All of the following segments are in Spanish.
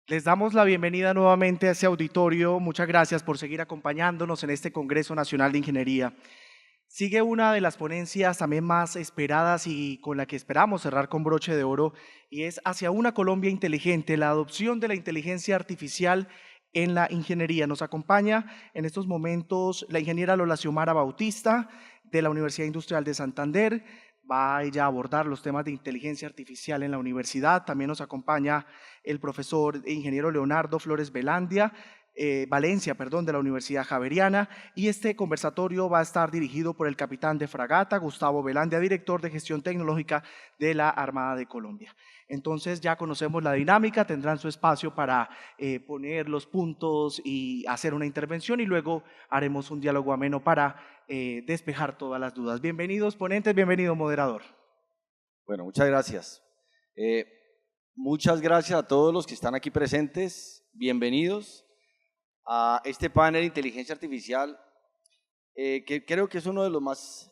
Les damos la bienvenida nuevamente a este auditorio. Muchas gracias por seguir acompañándonos en este Congreso Nacional de Ingeniería. Sigue una de las ponencias también más esperadas y con la que esperamos cerrar con broche de oro, y es Hacia una Colombia inteligente, la adopción de la inteligencia artificial en la ingeniería. Nos acompaña en estos momentos la ingeniera Lola Xiomara Bautista de la Universidad Industrial de Santander. Va ella a abordar los temas de inteligencia artificial en la universidad. También nos acompaña el profesor e ingeniero Leonardo Flores Valencia, de la Universidad Javeriana, y este conversatorio va a estar dirigido por el capitán de fragata, Gustavo Velandia, director de gestión tecnológica de la Armada de Colombia. Entonces ya conocemos la dinámica, tendrán su espacio para poner los puntos y hacer una intervención, y luego haremos un diálogo ameno para despejar todas las dudas. Bienvenidos ponentes, bienvenido moderador. Bueno, muchas gracias. Muchas gracias a todos los que están aquí presentes. Bienvenidos a este panel de inteligencia artificial, que creo que es uno de los más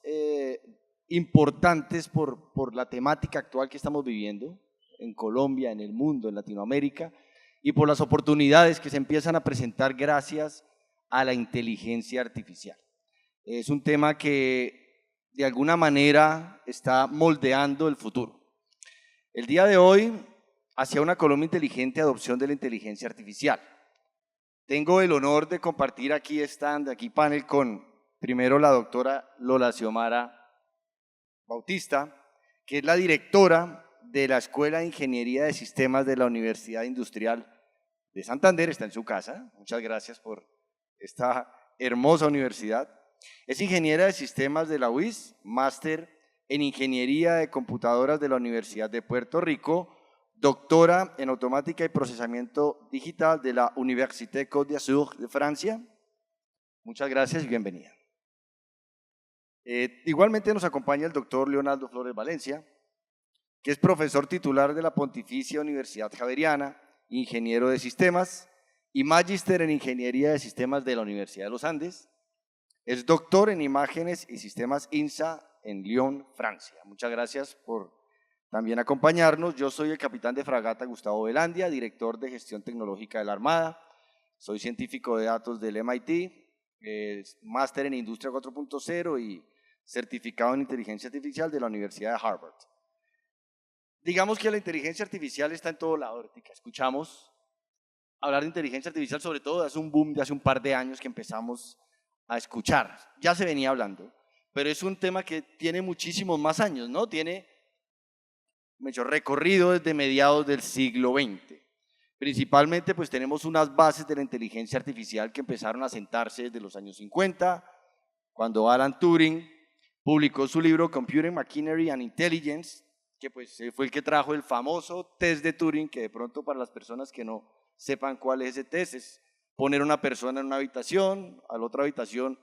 importantes por la temática actual que estamos viviendo en Colombia, en el mundo, en Latinoamérica, y por las oportunidades que se empiezan a presentar gracias a la inteligencia artificial. Es un tema que de alguna manera está moldeando el futuro. El día de hoy, hacia una Colombia inteligente, adopción de la inteligencia artificial. Tengo el honor de compartir aquí panel con primero la doctora Lola Xiomara Bautista, que es la directora de la Escuela de Ingeniería de Sistemas de la Universidad Industrial de Santander. Está en su casa. Muchas gracias por esta hermosa universidad. Es ingeniera de sistemas de la UIS, máster en ingeniería de computadoras de la Universidad de Puerto Rico, doctora en automática y procesamiento digital de la Université Côte d'Azur de Francia. Muchas gracias y bienvenida. Igualmente nos acompaña el doctor Leonardo Flores Valencia, que es profesor titular de la Pontificia Universidad Javeriana, ingeniero de sistemas y magíster en ingeniería de sistemas de la Universidad de los Andes. Es doctor en imágenes y sistemas INSA en Lyon, Francia. Muchas gracias por también acompañarnos. Yo soy el capitán de fragata Gustavo Velandia, director de gestión tecnológica de la Armada. Soy científico de datos del MIT, máster en industria 4.0 y certificado en inteligencia artificial de la Universidad de Harvard. Digamos que la inteligencia artificial está en todo lado. Escuchamos hablar de inteligencia artificial, sobre todo hace un boom de hace un par de años que empezamos a escuchar. Ya se venía hablando, pero es un tema que tiene muchísimos más años, ¿no? Tiene recorrido desde mediados del siglo XX. Principalmente pues tenemos unas bases de la inteligencia artificial que empezaron a sentarse desde los años 50, cuando Alan Turing publicó su libro Computing, Machinery and Intelligence, que pues fue el que trajo el famoso test de Turing, que de pronto para las personas que no sepan cuál es ese test, es poner una persona en una habitación, a la otra habitación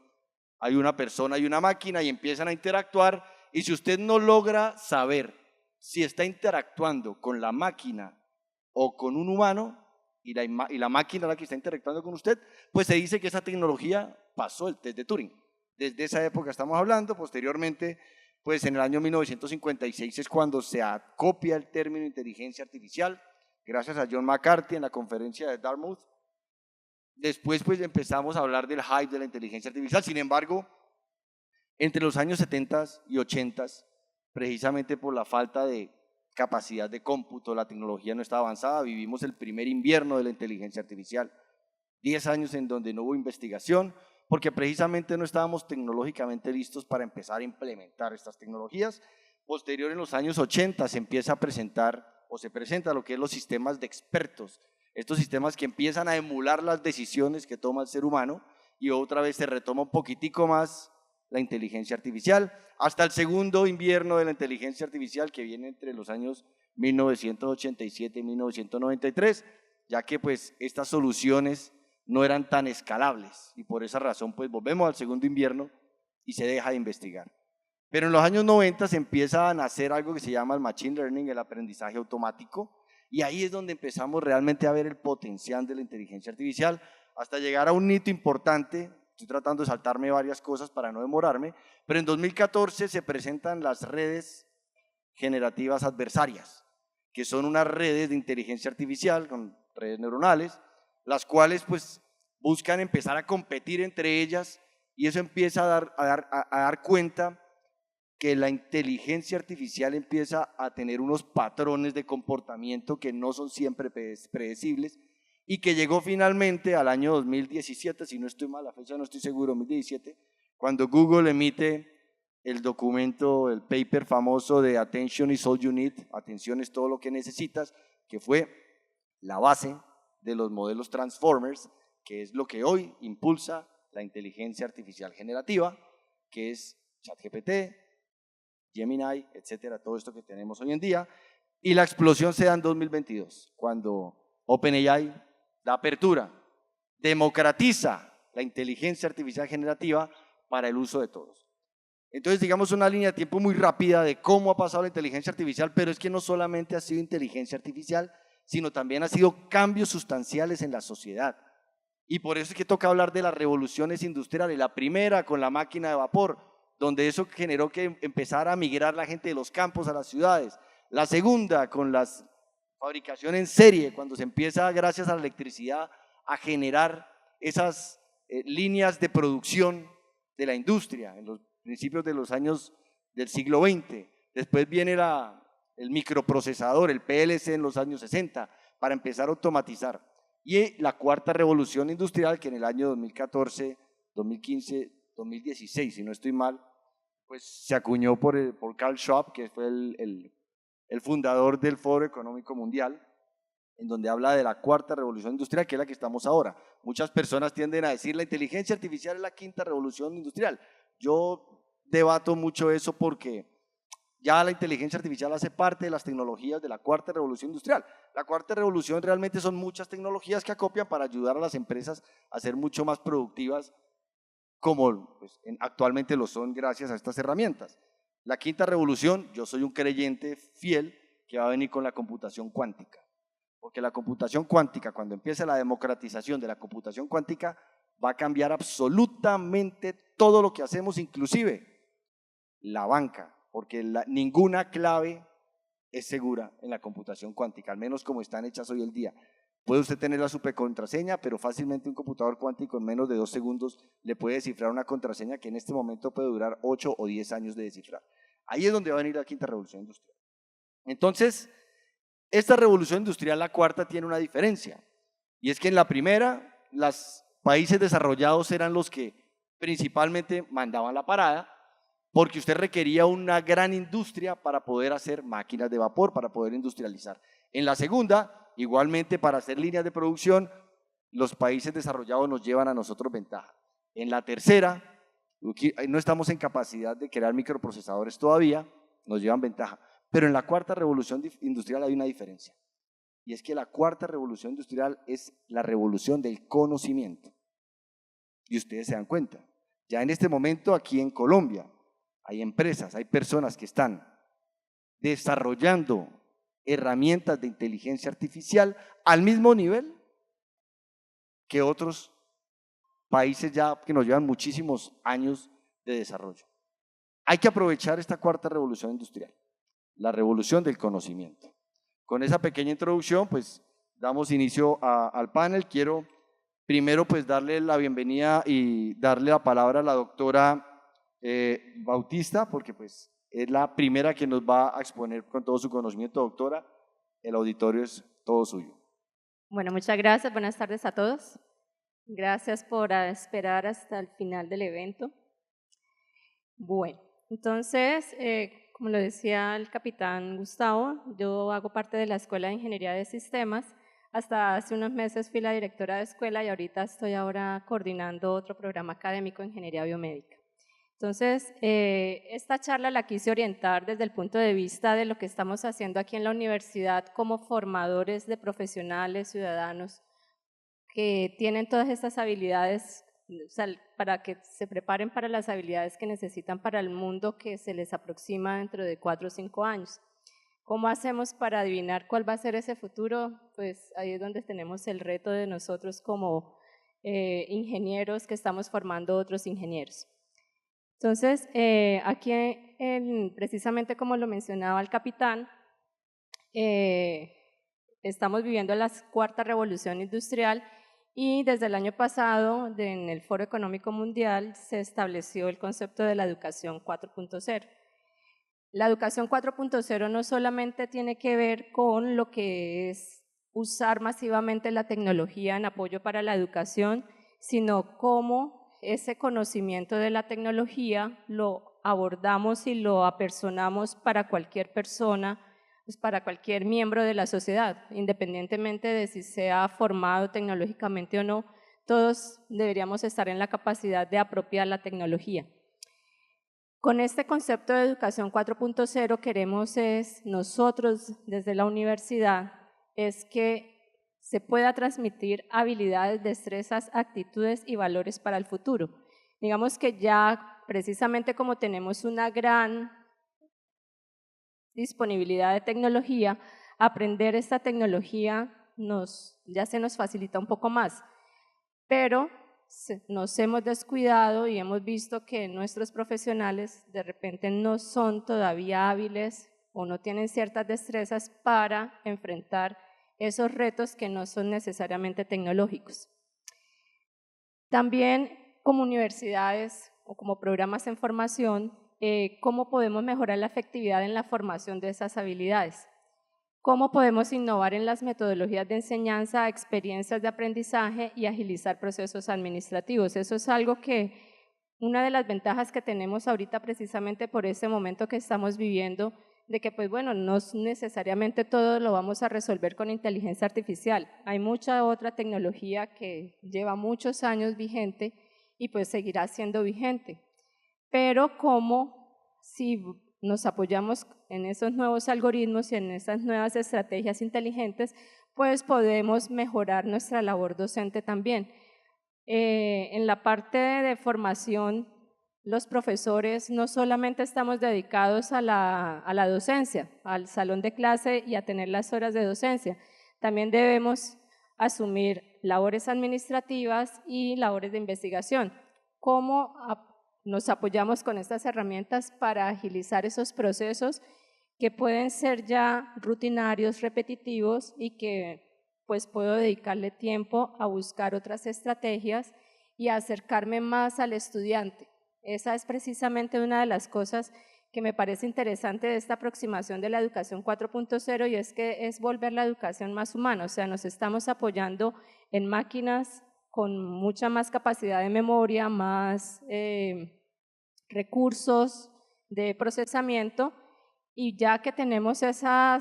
hay una persona y una máquina y empiezan a interactuar, y si usted no logra saber si está interactuando con la máquina o con un humano, y la máquina la que está interactuando con usted, pues se dice que esa tecnología pasó el test de Turing. Desde esa época estamos hablando. Posteriormente, pues en el año 1956 es cuando se acopia el término inteligencia artificial, gracias a John McCarthy en la conferencia de Dartmouth. Después pues empezamos a hablar del hype de la inteligencia artificial. Sin embargo, entre los años 70 y 80, precisamente por la falta de capacidad de cómputo, la tecnología no estaba avanzada, vivimos el primer invierno de la inteligencia artificial, 10 años en donde no hubo investigación, porque precisamente no estábamos tecnológicamente listos para empezar a implementar estas tecnologías. Posterior, en los años 80, se empieza a presentar o se presenta lo que es los sistemas de expertos, estos sistemas que empiezan a emular las decisiones que toma el ser humano, y otra vez se retoma un poquitico más la inteligencia artificial, hasta el segundo invierno de la inteligencia artificial, que viene entre los años 1987 y 1993, ya que pues estas soluciones no eran tan escalables, y por esa razón pues volvemos al segundo invierno y se deja de investigar. Pero en los años 90 se empieza a nacer algo que se llama el machine learning, el aprendizaje automático, y ahí es donde empezamos realmente a ver el potencial de la inteligencia artificial, hasta llegar a un hito importante. Estoy tratando de saltarme varias cosas para no demorarme, pero en 2014 se presentan las redes generativas adversarias, que son unas redes de inteligencia artificial con redes neuronales, las cuales pues buscan empezar a competir entre ellas y eso empieza a dar cuenta que la inteligencia artificial empieza a tener unos patrones de comportamiento que no son siempre predecibles y que llegó finalmente al año 2017, si no estoy mal, la fecha no estoy seguro, 2017, cuando Google emite el documento, el paper famoso de Attention is all you need, atención es todo lo que necesitas, que fue la base de los modelos Transformers, que es lo que hoy impulsa la inteligencia artificial generativa, que es ChatGPT, Gemini, etcétera, todo esto que tenemos hoy en día, y la explosión se da en 2022, cuando OpenAI da apertura, democratiza la inteligencia artificial generativa para el uso de todos. Entonces, digamos una línea de tiempo muy rápida de cómo ha pasado la inteligencia artificial, pero es que no solamente ha sido inteligencia artificial, sino también ha sido cambios sustanciales en la sociedad. Y por eso es que toca hablar de las revoluciones industriales. La primera con la máquina de vapor, donde eso generó que empezara a migrar la gente de los campos a las ciudades. La segunda con la fabricación en serie, cuando se empieza, gracias a la electricidad, a generar esas líneas de producción de la industria en los principios de los años del siglo XX. Después viene el microprocesador, el PLC en los años 60, para empezar a automatizar. Y la cuarta revolución industrial, que en el año 2014, 2015, 2016, si no estoy mal, pues se acuñó por Carl Schwab, que fue el fundador del Foro Económico Mundial, en donde habla de la cuarta revolución industrial, que es la que estamos ahora. Muchas personas tienden a decir la inteligencia artificial es la quinta revolución industrial. Yo debato mucho eso porque ya la inteligencia artificial hace parte de las tecnologías de la cuarta revolución industrial. La cuarta revolución realmente son muchas tecnologías que acopian para ayudar a las empresas a ser mucho más productivas, como pues, actualmente lo son gracias a estas herramientas. La quinta revolución, yo soy un creyente fiel que va a venir con la computación cuántica, porque la computación cuántica, cuando empiece la democratización de la computación cuántica, va a cambiar absolutamente todo lo que hacemos, inclusive la banca, porque ninguna clave es segura en la computación cuántica, al menos como están hechas hoy el día. Puede usted tener la supercontraseña, pero fácilmente un computador cuántico en menos de 2 segundos le puede descifrar una contraseña que en este momento puede durar 8 o 10 años de descifrar. Ahí es donde va a venir la quinta revolución industrial. Entonces, esta revolución industrial, la cuarta, tiene una diferencia, y es que en la primera, los países desarrollados eran los que principalmente mandaban la parada, porque usted requería una gran industria para poder hacer máquinas de vapor, para poder industrializar. En la segunda, igualmente para hacer líneas de producción, los países desarrollados nos llevan a nosotros ventaja. En la tercera, no estamos en capacidad de crear microprocesadores todavía, nos llevan ventaja. Pero en la cuarta revolución industrial hay una diferencia. Y es que la cuarta revolución industrial es la revolución del conocimiento. Y ustedes se dan cuenta, ya en este momento aquí en Colombia, hay empresas, hay personas que están desarrollando herramientas de inteligencia artificial al mismo nivel que otros países ya que nos llevan muchísimos años de desarrollo. Hay que aprovechar esta cuarta revolución industrial, la revolución del conocimiento. Con esa pequeña introducción, pues damos inicio al panel. Quiero primero pues darle la bienvenida y darle la palabra a la doctora Bautista, porque pues es la primera que nos va a exponer con todo su conocimiento. Doctora, el auditorio es todo suyo. Bueno, muchas gracias. Buenas tardes a todos. Gracias por esperar hasta el final del evento. Bueno, entonces, como lo decía el capitán Gustavo, yo hago parte de la Escuela de Ingeniería de Sistemas. Hasta hace unos meses fui la directora de escuela y ahorita estoy ahora coordinando otro programa académico de Ingeniería Biomédica. Entonces, esta charla la quise orientar desde el punto de vista de lo que estamos haciendo aquí en la universidad como formadores de profesionales, ciudadanos, que tienen todas estas habilidades, o sea, para que se preparen para las habilidades que necesitan para el mundo que se les aproxima dentro de 4 o 5 años. ¿Cómo hacemos para adivinar cuál va a ser ese futuro? Pues ahí es donde tenemos el reto de nosotros como ingenieros que estamos formando otros ingenieros. Entonces, aquí precisamente como lo mencionaba el capitán, estamos viviendo la cuarta revolución industrial y desde el año pasado en el Foro Económico Mundial se estableció el concepto de la educación 4.0. La educación 4.0 no solamente tiene que ver con lo que es usar masivamente la tecnología en apoyo para la educación, sino cómo ese conocimiento de la tecnología lo abordamos y lo apersonamos para cualquier persona, pues para cualquier miembro de la sociedad, independientemente de si sea formado tecnológicamente o no, todos deberíamos estar en la capacidad de apropiar la tecnología. Con este concepto de educación 4.0 queremos nosotros desde la universidad, es que se pueda transmitir habilidades, destrezas, actitudes y valores para el futuro. Digamos que ya precisamente como tenemos una gran disponibilidad de tecnología, aprender esta tecnología ya se nos facilita un poco más, pero nos hemos descuidado y hemos visto que nuestros profesionales de repente no son todavía hábiles o no tienen ciertas destrezas para enfrentar esos retos que no son necesariamente tecnológicos. También como universidades o como programas en formación, ¿cómo podemos mejorar la efectividad en la formación de esas habilidades? ¿Cómo podemos innovar en las metodologías de enseñanza, experiencias de aprendizaje y agilizar procesos administrativos? Eso es algo que, una de las ventajas que tenemos ahorita precisamente por ese momento que estamos viviendo, de que pues bueno, no necesariamente todo lo vamos a resolver con inteligencia artificial. Hay mucha otra tecnología que lleva muchos años vigente y pues seguirá siendo vigente. Pero como si nos apoyamos en esos nuevos algoritmos y en esas nuevas estrategias inteligentes, pues podemos mejorar nuestra labor docente también. En la parte de formación, los profesores no solamente estamos dedicados a la docencia, al salón de clase y a tener las horas de docencia, también debemos asumir labores administrativas y labores de investigación. ¿Cómo nos apoyamos con estas herramientas para agilizar esos procesos que pueden ser ya rutinarios, repetitivos y que pues puedo dedicarle tiempo a buscar otras estrategias y a acercarme más al estudiante? Esa es precisamente una de las cosas que me parece interesante de esta aproximación de la educación 4.0 y es que es volver la educación más humana, o sea, nos estamos apoyando en máquinas con mucha más capacidad de memoria, más recursos de procesamiento y ya que tenemos esa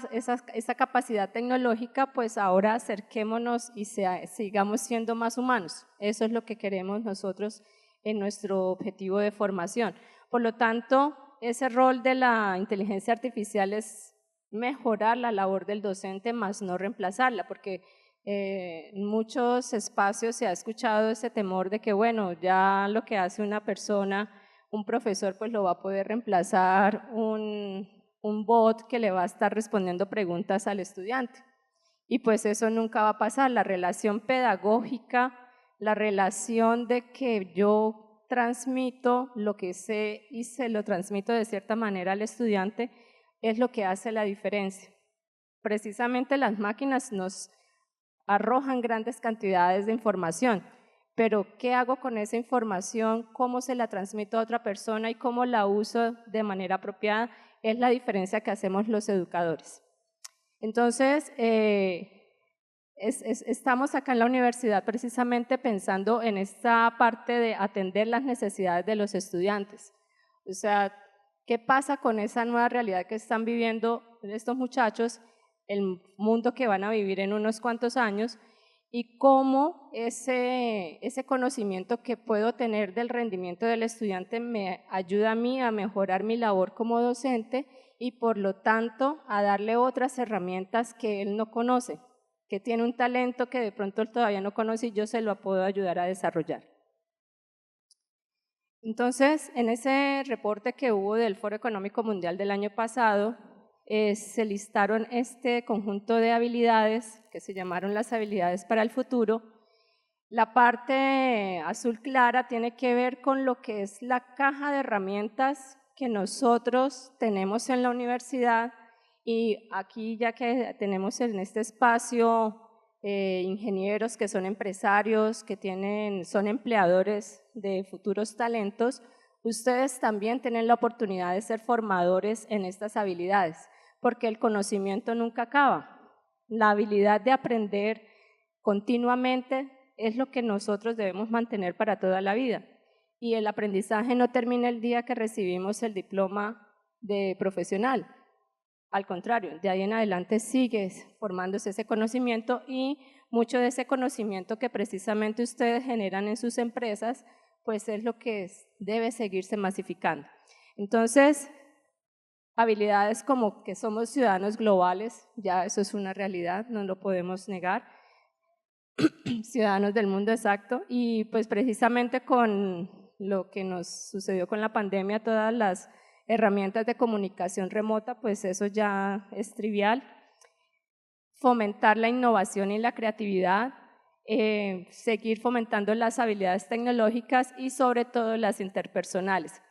capacidad tecnológica, pues ahora acerquémonos y sigamos siendo más humanos. Eso es lo que queremos nosotros en nuestro objetivo de formación. Por lo tanto, ese rol de la inteligencia artificial es mejorar la labor del docente, más no reemplazarla, porque en muchos espacios se ha escuchado ese temor de que, bueno, ya lo que hace una persona, un profesor, pues lo va a poder reemplazar un bot que le va a estar respondiendo preguntas al estudiante. Y pues eso nunca va a pasar. La relación pedagógica, la relación de que yo transmito lo que sé y se lo transmito de cierta manera al estudiante es lo que hace la diferencia. Precisamente las máquinas nos arrojan grandes cantidades de información, pero ¿qué hago con esa información? ¿Cómo se la transmito a otra persona y cómo la uso de manera apropiada? Es la diferencia que hacemos los educadores. Entonces, estamos acá en la universidad precisamente pensando en esta parte de atender las necesidades de los estudiantes. O sea, ¿qué pasa con esa nueva realidad que están viviendo estos muchachos, el mundo que van a vivir en unos cuantos años y cómo ese conocimiento que puedo tener del rendimiento del estudiante me ayuda a mí a mejorar mi labor como docente y por lo tanto a darle otras herramientas que él no conoce, que tiene un talento que de pronto él todavía no conoce y yo se lo puedo ayudar a desarrollar. Entonces, en ese reporte que hubo del Foro Económico Mundial del año pasado, se listaron este conjunto de habilidades que se llamaron las habilidades para el futuro. La parte azul clara tiene que ver con lo que es la caja de herramientas que nosotros tenemos en la universidad Y aquí, ya que tenemos en este espacio ingenieros que son empresarios, que son empleadores de futuros talentos, ustedes también tienen la oportunidad de ser formadores en estas habilidades, porque el conocimiento nunca acaba. La habilidad de aprender continuamente es lo que nosotros debemos mantener para toda la vida. Y el aprendizaje no termina el día que recibimos el diploma de profesional. Al contrario, de ahí en adelante sigue formándose ese conocimiento y mucho de ese conocimiento que precisamente ustedes generan en sus empresas, pues es lo que debe seguirse masificando. Entonces, habilidades como que somos ciudadanos globales, ya eso es una realidad, no lo podemos negar, ciudadanos del mundo exacto, y pues precisamente con lo que nos sucedió con la pandemia, todas las herramientas de comunicación remota, pues eso ya es trivial. Fomentar la innovación y la creatividad, seguir fomentando las habilidades tecnológicas y sobre todo las interpersonales.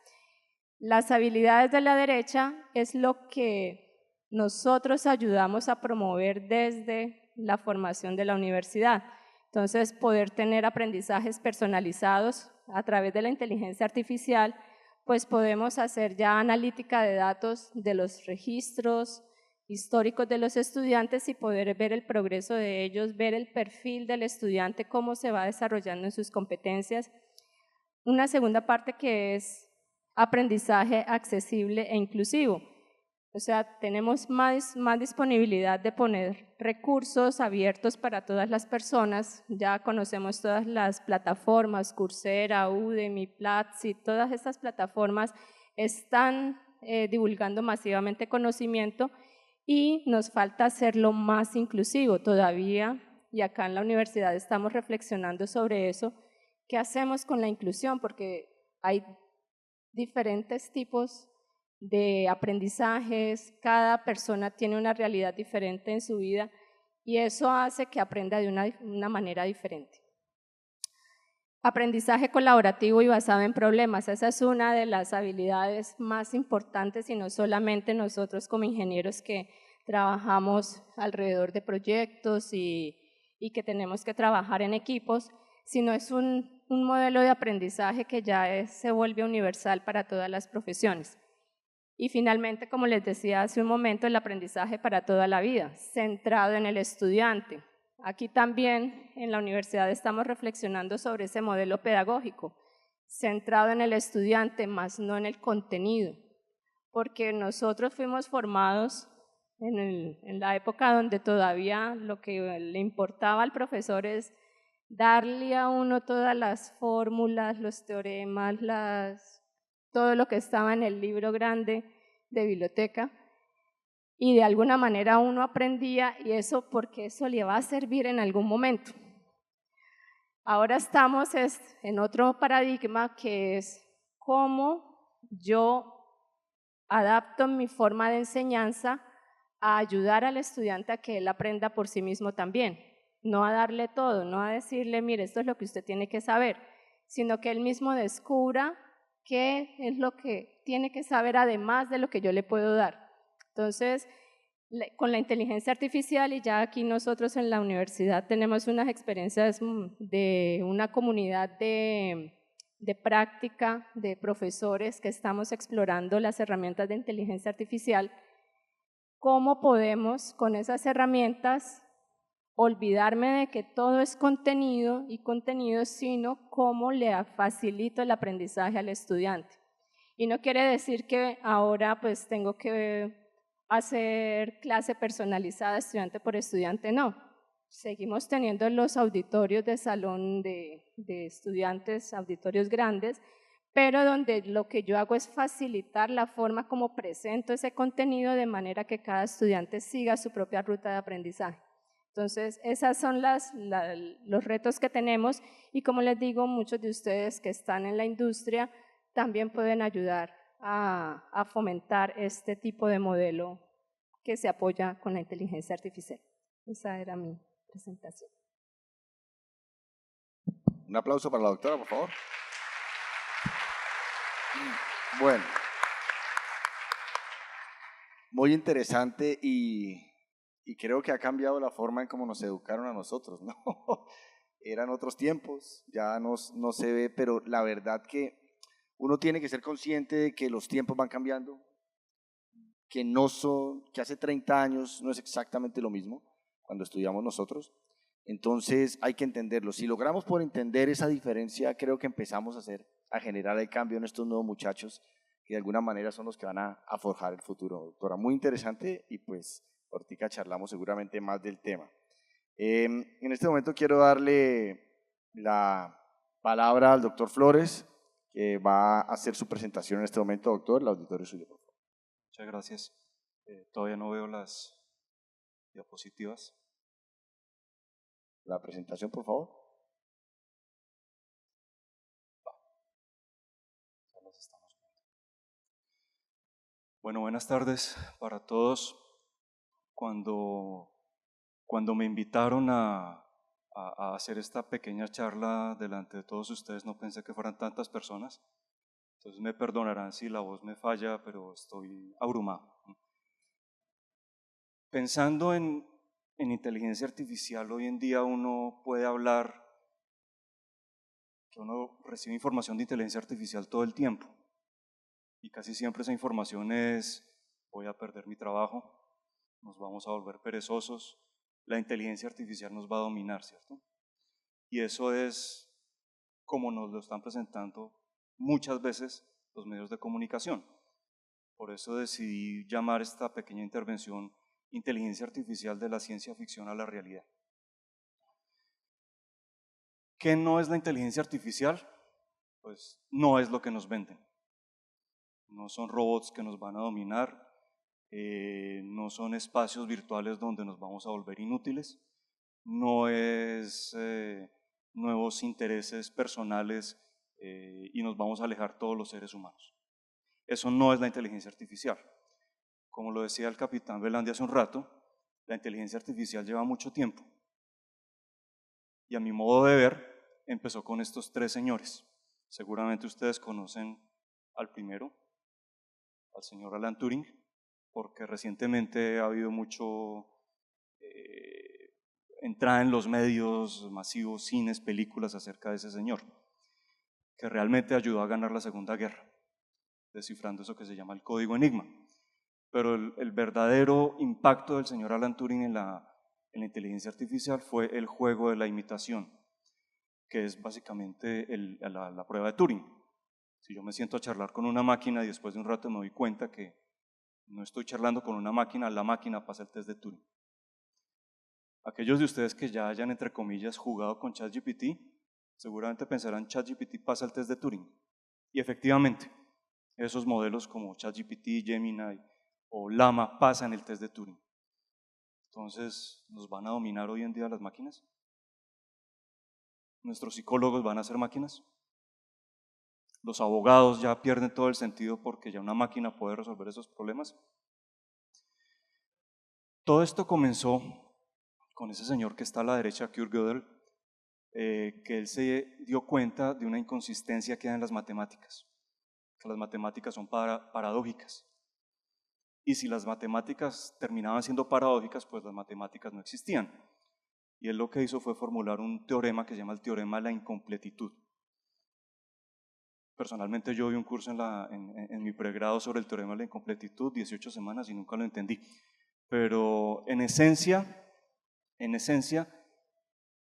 Las habilidades de la derecha es lo que nosotros ayudamos a promover desde la formación de la universidad. Entonces, poder tener aprendizajes personalizados a través de la inteligencia artificial, pues podemos hacer ya analítica de datos de los registros históricos de los estudiantes y poder ver el progreso de ellos, ver el perfil del estudiante, cómo se va desarrollando en sus competencias. Una segunda parte que es aprendizaje accesible e inclusivo. O sea, tenemos más disponibilidad de poner recursos abiertos para todas las personas. Ya conocemos todas las plataformas, Coursera, Udemy, Platzi, todas estas plataformas están divulgando masivamente conocimiento y nos falta hacerlo más inclusivo todavía. Y acá en la universidad estamos reflexionando sobre eso. ¿Qué hacemos con la inclusión? Porque hay diferentes tipos de aprendizajes, cada persona tiene una realidad diferente en su vida y eso hace que aprenda de una manera diferente. Aprendizaje colaborativo y basado en problemas, esa es una de las habilidades más importantes y no solamente nosotros como ingenieros que trabajamos alrededor de proyectos y que tenemos que trabajar en equipos, sino es un modelo de aprendizaje que ya se vuelve universal para todas las profesiones. Y finalmente, como les decía hace un momento, el aprendizaje para toda la vida, centrado en el estudiante. Aquí también en la universidad estamos reflexionando sobre ese modelo pedagógico, centrado en el estudiante, más no en el contenido, porque nosotros fuimos formados en la época donde todavía lo que le importaba al profesor es darle a uno todas las fórmulas, los teoremas, todo lo que estaba en el libro grande de biblioteca, y de alguna manera uno aprendía y eso porque eso le va a servir en algún momento. Ahora estamos en otro paradigma que es cómo yo adapto mi forma de enseñanza a ayudar al estudiante a que él aprenda por sí mismo también, no a darle todo, no a decirle, mire, esto es lo que usted tiene que saber, sino que él mismo descubra qué es lo que tiene que saber además de lo que yo le puedo dar. Entonces, con la inteligencia artificial, y ya aquí nosotros en la universidad tenemos unas experiencias de una comunidad de práctica de profesores que estamos explorando las herramientas de inteligencia artificial, cómo podemos con esas herramientas olvidarme de que todo es contenido y contenido, sino cómo le facilito el aprendizaje al estudiante. Y no quiere decir que ahora pues tengo que hacer clase personalizada estudiante por estudiante, no. Seguimos teniendo los auditorios de salón de estudiantes, auditorios grandes, pero donde lo que yo hago es facilitar la forma como presento ese contenido de manera que cada estudiante siga su propia ruta de aprendizaje. Entonces, esos son los retos que tenemos y como les digo, muchos de ustedes que están en la industria también pueden ayudar a fomentar este tipo de modelo que se apoya con la inteligencia artificial. Esa era mi presentación. Un aplauso para la doctora, por favor. Bueno, muy interesante y creo que ha cambiado la forma en cómo nos educaron a nosotros, ¿no? Eran otros tiempos, ya no se ve, pero la verdad que uno tiene que ser consciente de que los tiempos van cambiando, que hace 30 años no es exactamente lo mismo cuando estudiamos nosotros. Entonces hay que entenderlo. Si logramos por entender esa diferencia, creo que empezamos a generar el cambio en estos nuevos muchachos que de alguna manera son los que van a forjar el futuro. Doctora, muy interesante y pues ahorita charlamos seguramente más del tema. En este momento quiero darle la palabra al doctor Flores, que va a hacer su presentación en este momento. Doctor, el auditorio es suyo, por favor. Muchas gracias. Todavía no veo las diapositivas. La presentación, por favor. Ya las estamos viendo. Bueno, buenas tardes para todos. Cuando me invitaron a hacer esta pequeña charla delante de todos ustedes, no pensé que fueran tantas personas. Entonces me perdonarán si la voz me falla, pero estoy abrumado. Pensando en inteligencia artificial, hoy en día uno puede hablar que uno recibe información de inteligencia artificial todo el tiempo. Y casi siempre esa información es: voy a perder mi trabajo, nos vamos a volver perezosos, la inteligencia artificial nos va a dominar, ¿cierto? Y eso es como nos lo están presentando muchas veces los medios de comunicación. Por eso decidí llamar esta pequeña intervención Inteligencia Artificial de la Ciencia Ficción a la Realidad. ¿Qué no es la inteligencia artificial? Pues no es lo que nos venden. No son robots que nos van a dominar, no son espacios virtuales donde nos vamos a volver inútiles, no es nuevos intereses personales y nos vamos a alejar todos los seres humanos. Eso no es la inteligencia artificial. Como lo decía el capitán Belandi hace un rato, la inteligencia artificial lleva mucho tiempo. Y a mi modo de ver, empezó con estos tres señores. Seguramente ustedes conocen al primero, al señor Alan Turing, porque recientemente ha habido mucho entrada en los medios masivos, cines, películas acerca de ese señor, que realmente ayudó a ganar la Segunda Guerra, descifrando eso que se llama el código Enigma. Pero el verdadero impacto del señor Alan Turing en la inteligencia artificial fue el juego de la imitación, que es básicamente la prueba de Turing. Si yo me siento a charlar con una máquina y después de un rato me doy cuenta que no estoy charlando con una máquina, la máquina pasa el test de Turing. Aquellos de ustedes que ya hayan, entre comillas, jugado con ChatGPT, seguramente pensarán: ChatGPT pasa el test de Turing. Y efectivamente, esos modelos como ChatGPT, Gemini o Llama pasan el test de Turing. Entonces, ¿nos van a dominar hoy en día las máquinas? ¿Nuestros psicólogos van a ser máquinas? ¿Los abogados ya pierden todo el sentido porque ya una máquina puede resolver esos problemas? Todo esto comenzó con ese señor que está a la derecha, Kurt Gödel, que él se dio cuenta de una inconsistencia que hay en las matemáticas, que las matemáticas son paradójicas. Y si las matemáticas terminaban siendo paradójicas, pues las matemáticas no existían. Y él lo que hizo fue formular un teorema que se llama el teorema de la incompletitud. Personalmente yo vi un curso en mi pregrado sobre el teorema de la incompletitud, 18 semanas, y nunca lo entendí. Pero en esencia,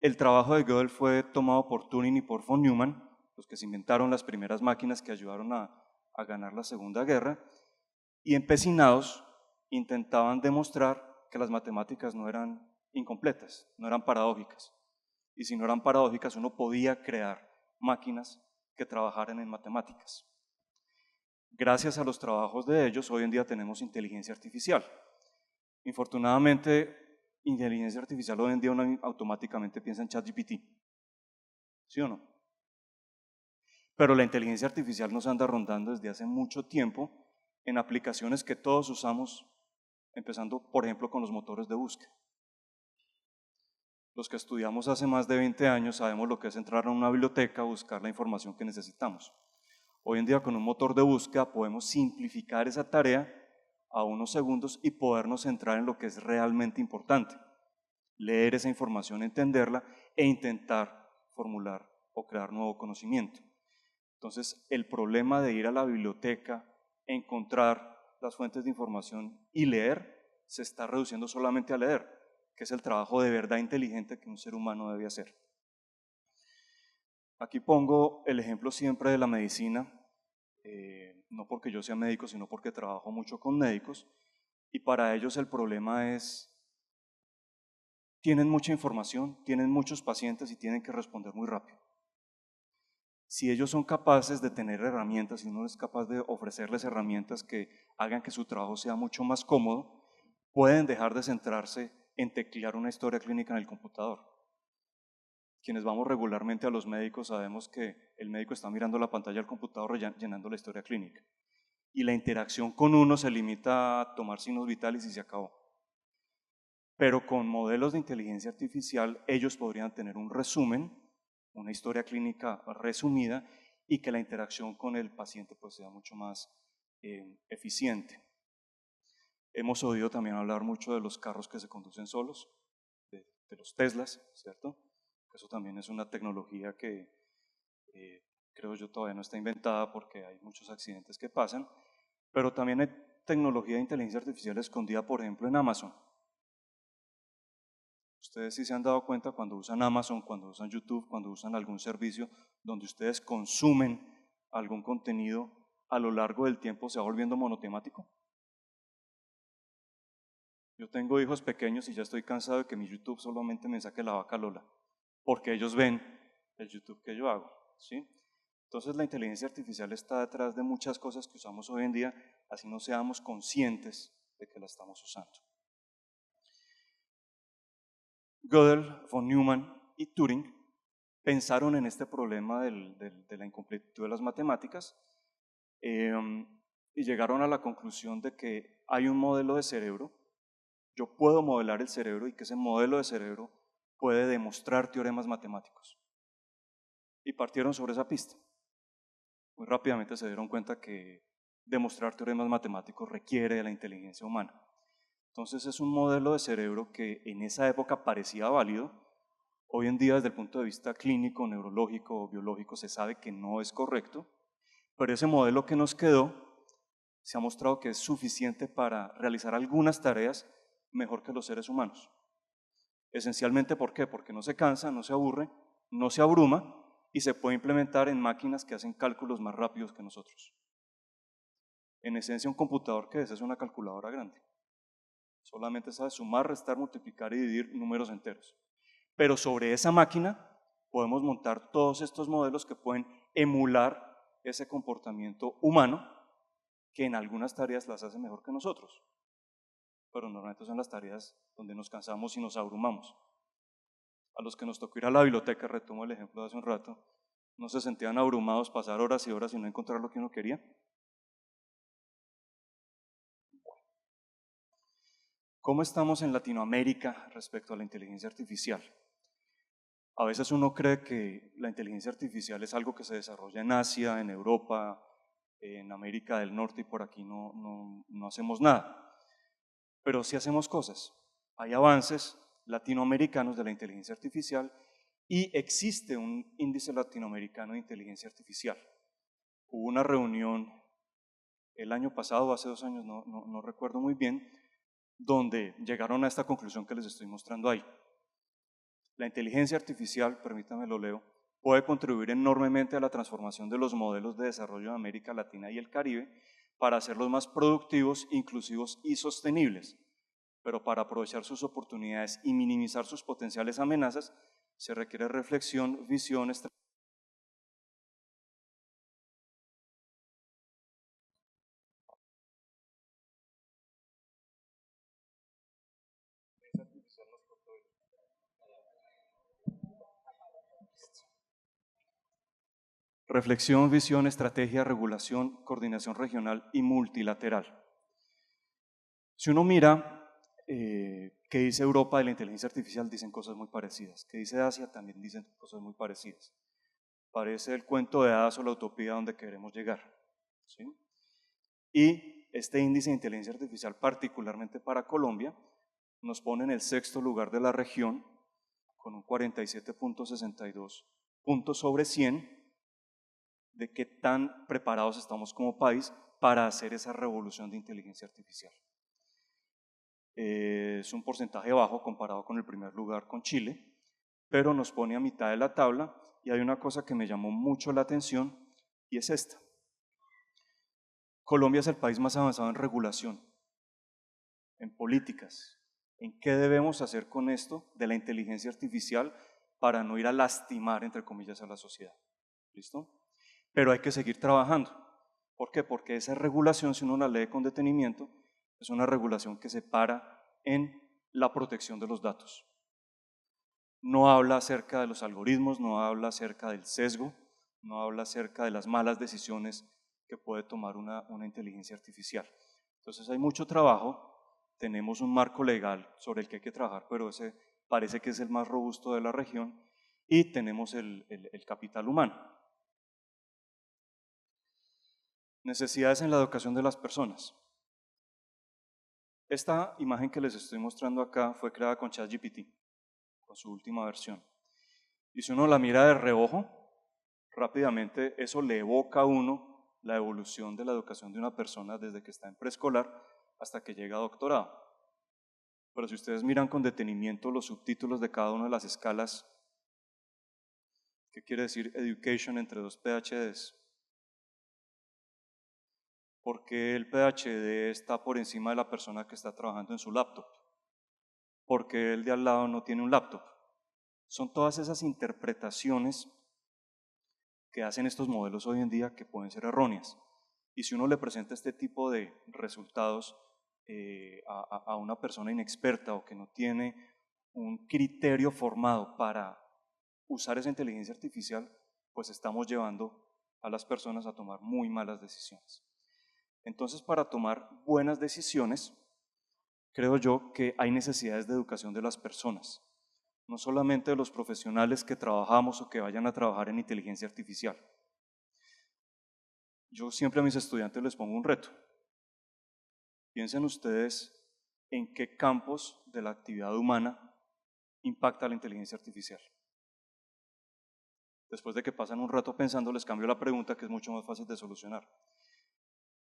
el trabajo de Gödel fue tomado por Turing y por von Neumann, los que se inventaron las primeras máquinas que ayudaron a ganar la Segunda Guerra, y empecinados intentaban demostrar que las matemáticas no eran incompletas, no eran paradójicas. Y si no eran paradójicas, uno podía crear máquinas que trabajaran en matemáticas. Gracias a los trabajos de ellos, hoy en día tenemos inteligencia artificial. Infortunadamente, inteligencia artificial hoy en día uno automáticamente piensa en ChatGPT. ¿Sí o no? Pero la inteligencia artificial nos anda rondando desde hace mucho tiempo en aplicaciones que todos usamos, empezando por ejemplo con los motores de búsqueda. Los que estudiamos hace más de 20 años sabemos lo que es entrar a una biblioteca a buscar la información que necesitamos. Hoy en día con un motor de búsqueda podemos simplificar esa tarea a unos segundos y podernos centrar en lo que es realmente importante. Leer esa información, entenderla e intentar formular o crear nuevo conocimiento. Entonces, el problema de ir a la biblioteca, encontrar las fuentes de información y leer, se está reduciendo solamente a leer, que es el trabajo de verdad inteligente que un ser humano debe hacer. Aquí pongo el ejemplo siempre de la medicina, no porque yo sea médico, sino porque trabajo mucho con médicos, y para ellos el problema es, tienen mucha información, tienen muchos pacientes y tienen que responder muy rápido. Si ellos son capaces de tener herramientas, si uno es capaz de ofrecerles herramientas que hagan que su trabajo sea mucho más cómodo, pueden dejar de centrarse en teclear una historia clínica en el computador. Quienes vamos regularmente a los médicos sabemos que el médico está mirando la pantalla del computador llenando la historia clínica. Y la interacción con uno se limita a tomar signos vitales y se acabó. Pero con modelos de inteligencia artificial ellos podrían tener un resumen, una historia clínica resumida y que la interacción con el paciente pues sea mucho más eficiente. Hemos oído también hablar mucho de los carros que se conducen solos, de los Teslas, ¿cierto? Eso también es una tecnología que creo yo todavía no está inventada porque hay muchos accidentes que pasan, pero también hay tecnología de inteligencia artificial escondida, por ejemplo, en Amazon. Ustedes sí se han dado cuenta cuando usan Amazon, cuando usan YouTube, cuando usan algún servicio donde ustedes consumen algún contenido, a lo largo del tiempo se va volviendo monotemático. Yo tengo hijos pequeños y ya estoy cansado de que mi YouTube solamente me saque la vaca Lola, porque ellos ven el YouTube que yo hago, ¿sí? Entonces la inteligencia artificial está detrás de muchas cosas que usamos hoy en día, así no seamos conscientes de que la estamos usando. Gödel, von Neumann y Turing pensaron en este problema de la incompletitud de las matemáticas y llegaron a la conclusión de que hay un modelo de cerebro, yo puedo modelar el cerebro y que ese modelo de cerebro puede demostrar teoremas matemáticos. Y partieron sobre esa pista. Muy rápidamente se dieron cuenta que demostrar teoremas matemáticos requiere de la inteligencia humana. Entonces es un modelo de cerebro que en esa época parecía válido. Hoy en día, desde el punto de vista clínico, neurológico o biológico, se sabe que no es correcto, pero ese modelo que nos quedó se ha mostrado que es suficiente para realizar algunas tareas mejor que los seres humanos. Esencialmente, ¿por qué? Porque no se cansa, no se aburre, no se abruma y se puede implementar en máquinas que hacen cálculos más rápidos que nosotros. En esencia, un computador, ¿qué es? Es una calculadora grande. Solamente sabe sumar, restar, multiplicar y dividir números enteros. Pero sobre esa máquina podemos montar todos estos modelos que pueden emular ese comportamiento humano que en algunas tareas las hace mejor que nosotros. Pero normalmente son las tareas donde nos cansamos y nos abrumamos. A los que nos tocó ir a la biblioteca, retomo el ejemplo de hace un rato, ¿no se sentían abrumados pasar horas y horas y no encontrar lo que uno quería? ¿Cómo estamos en Latinoamérica respecto a la inteligencia artificial? A veces uno cree que la inteligencia artificial es algo que se desarrolla en Asia, en Europa, en América del Norte y por aquí no hacemos nada. Pero sí hacemos cosas. Hay avances latinoamericanos de la inteligencia artificial y existe un índice latinoamericano de inteligencia artificial. Hubo una reunión el año pasado o hace 2 años, no recuerdo muy bien, donde llegaron a esta conclusión que les estoy mostrando ahí. La inteligencia artificial, permítanme lo leo, puede contribuir enormemente a la transformación de los modelos de desarrollo de América Latina y el Caribe para hacerlos más productivos, inclusivos y sostenibles. Pero para aprovechar sus oportunidades y minimizar sus potenciales amenazas, se requiere reflexión, visión, estrategia. Reflexión, visión, estrategia, regulación, coordinación regional y multilateral. Si uno mira qué dice Europa de la inteligencia artificial, dicen cosas muy parecidas. Qué dice Asia, también dicen cosas muy parecidas. Parece el cuento de hadas o la utopía donde queremos llegar, ¿sí? Y este índice de inteligencia artificial, particularmente para Colombia, nos pone en el 6º lugar de la región, con un 47.62 puntos sobre 100, de qué tan preparados estamos como país para hacer esa revolución de inteligencia artificial. Es un porcentaje bajo comparado con el primer lugar con Chile, pero nos pone a mitad de la tabla, y hay una cosa que me llamó mucho la atención y es esta. Colombia es el país más avanzado en regulación, en políticas, en qué debemos hacer con esto de la inteligencia artificial para no ir a lastimar, entre comillas, a la sociedad. ¿Listo? Pero hay que seguir trabajando. ¿Por qué? Porque esa regulación, si uno la lee con detenimiento, es una regulación que se para en la protección de los datos. No habla acerca de los algoritmos, no habla acerca del sesgo, no habla acerca de las malas decisiones que puede tomar una inteligencia artificial. Entonces hay mucho trabajo, tenemos un marco legal sobre el que hay que trabajar, pero ese parece que es el más robusto de la región, y tenemos el capital humano. Necesidades en la educación de las personas. Esta imagen que les estoy mostrando acá fue creada con ChatGPT, con su última versión. Y si uno la mira de reojo, rápidamente eso le evoca a uno la evolución de la educación de una persona desde que está en preescolar hasta que llega a doctorado. Pero si ustedes miran con detenimiento los subtítulos de cada una de las escalas, ¿qué quiere decir education entre dos PhDs? Porque el PhD está por encima de la persona que está trabajando en su laptop, porque el de al lado no tiene un laptop. Son todas esas interpretaciones que hacen estos modelos hoy en día que pueden ser erróneas. Y si uno le presenta este tipo de resultados a una persona inexperta o que no tiene un criterio formado para usar esa inteligencia artificial, pues estamos llevando a las personas a tomar muy malas decisiones. Entonces, para tomar buenas decisiones, creo yo que hay necesidades de educación de las personas, no solamente de los profesionales que trabajamos o que vayan a trabajar en inteligencia artificial. Yo siempre a mis estudiantes les pongo un reto. Piensen ustedes en qué campos de la actividad humana impacta la inteligencia artificial. Después de que pasan un rato pensando, les cambio la pregunta, que es mucho más fácil de solucionar.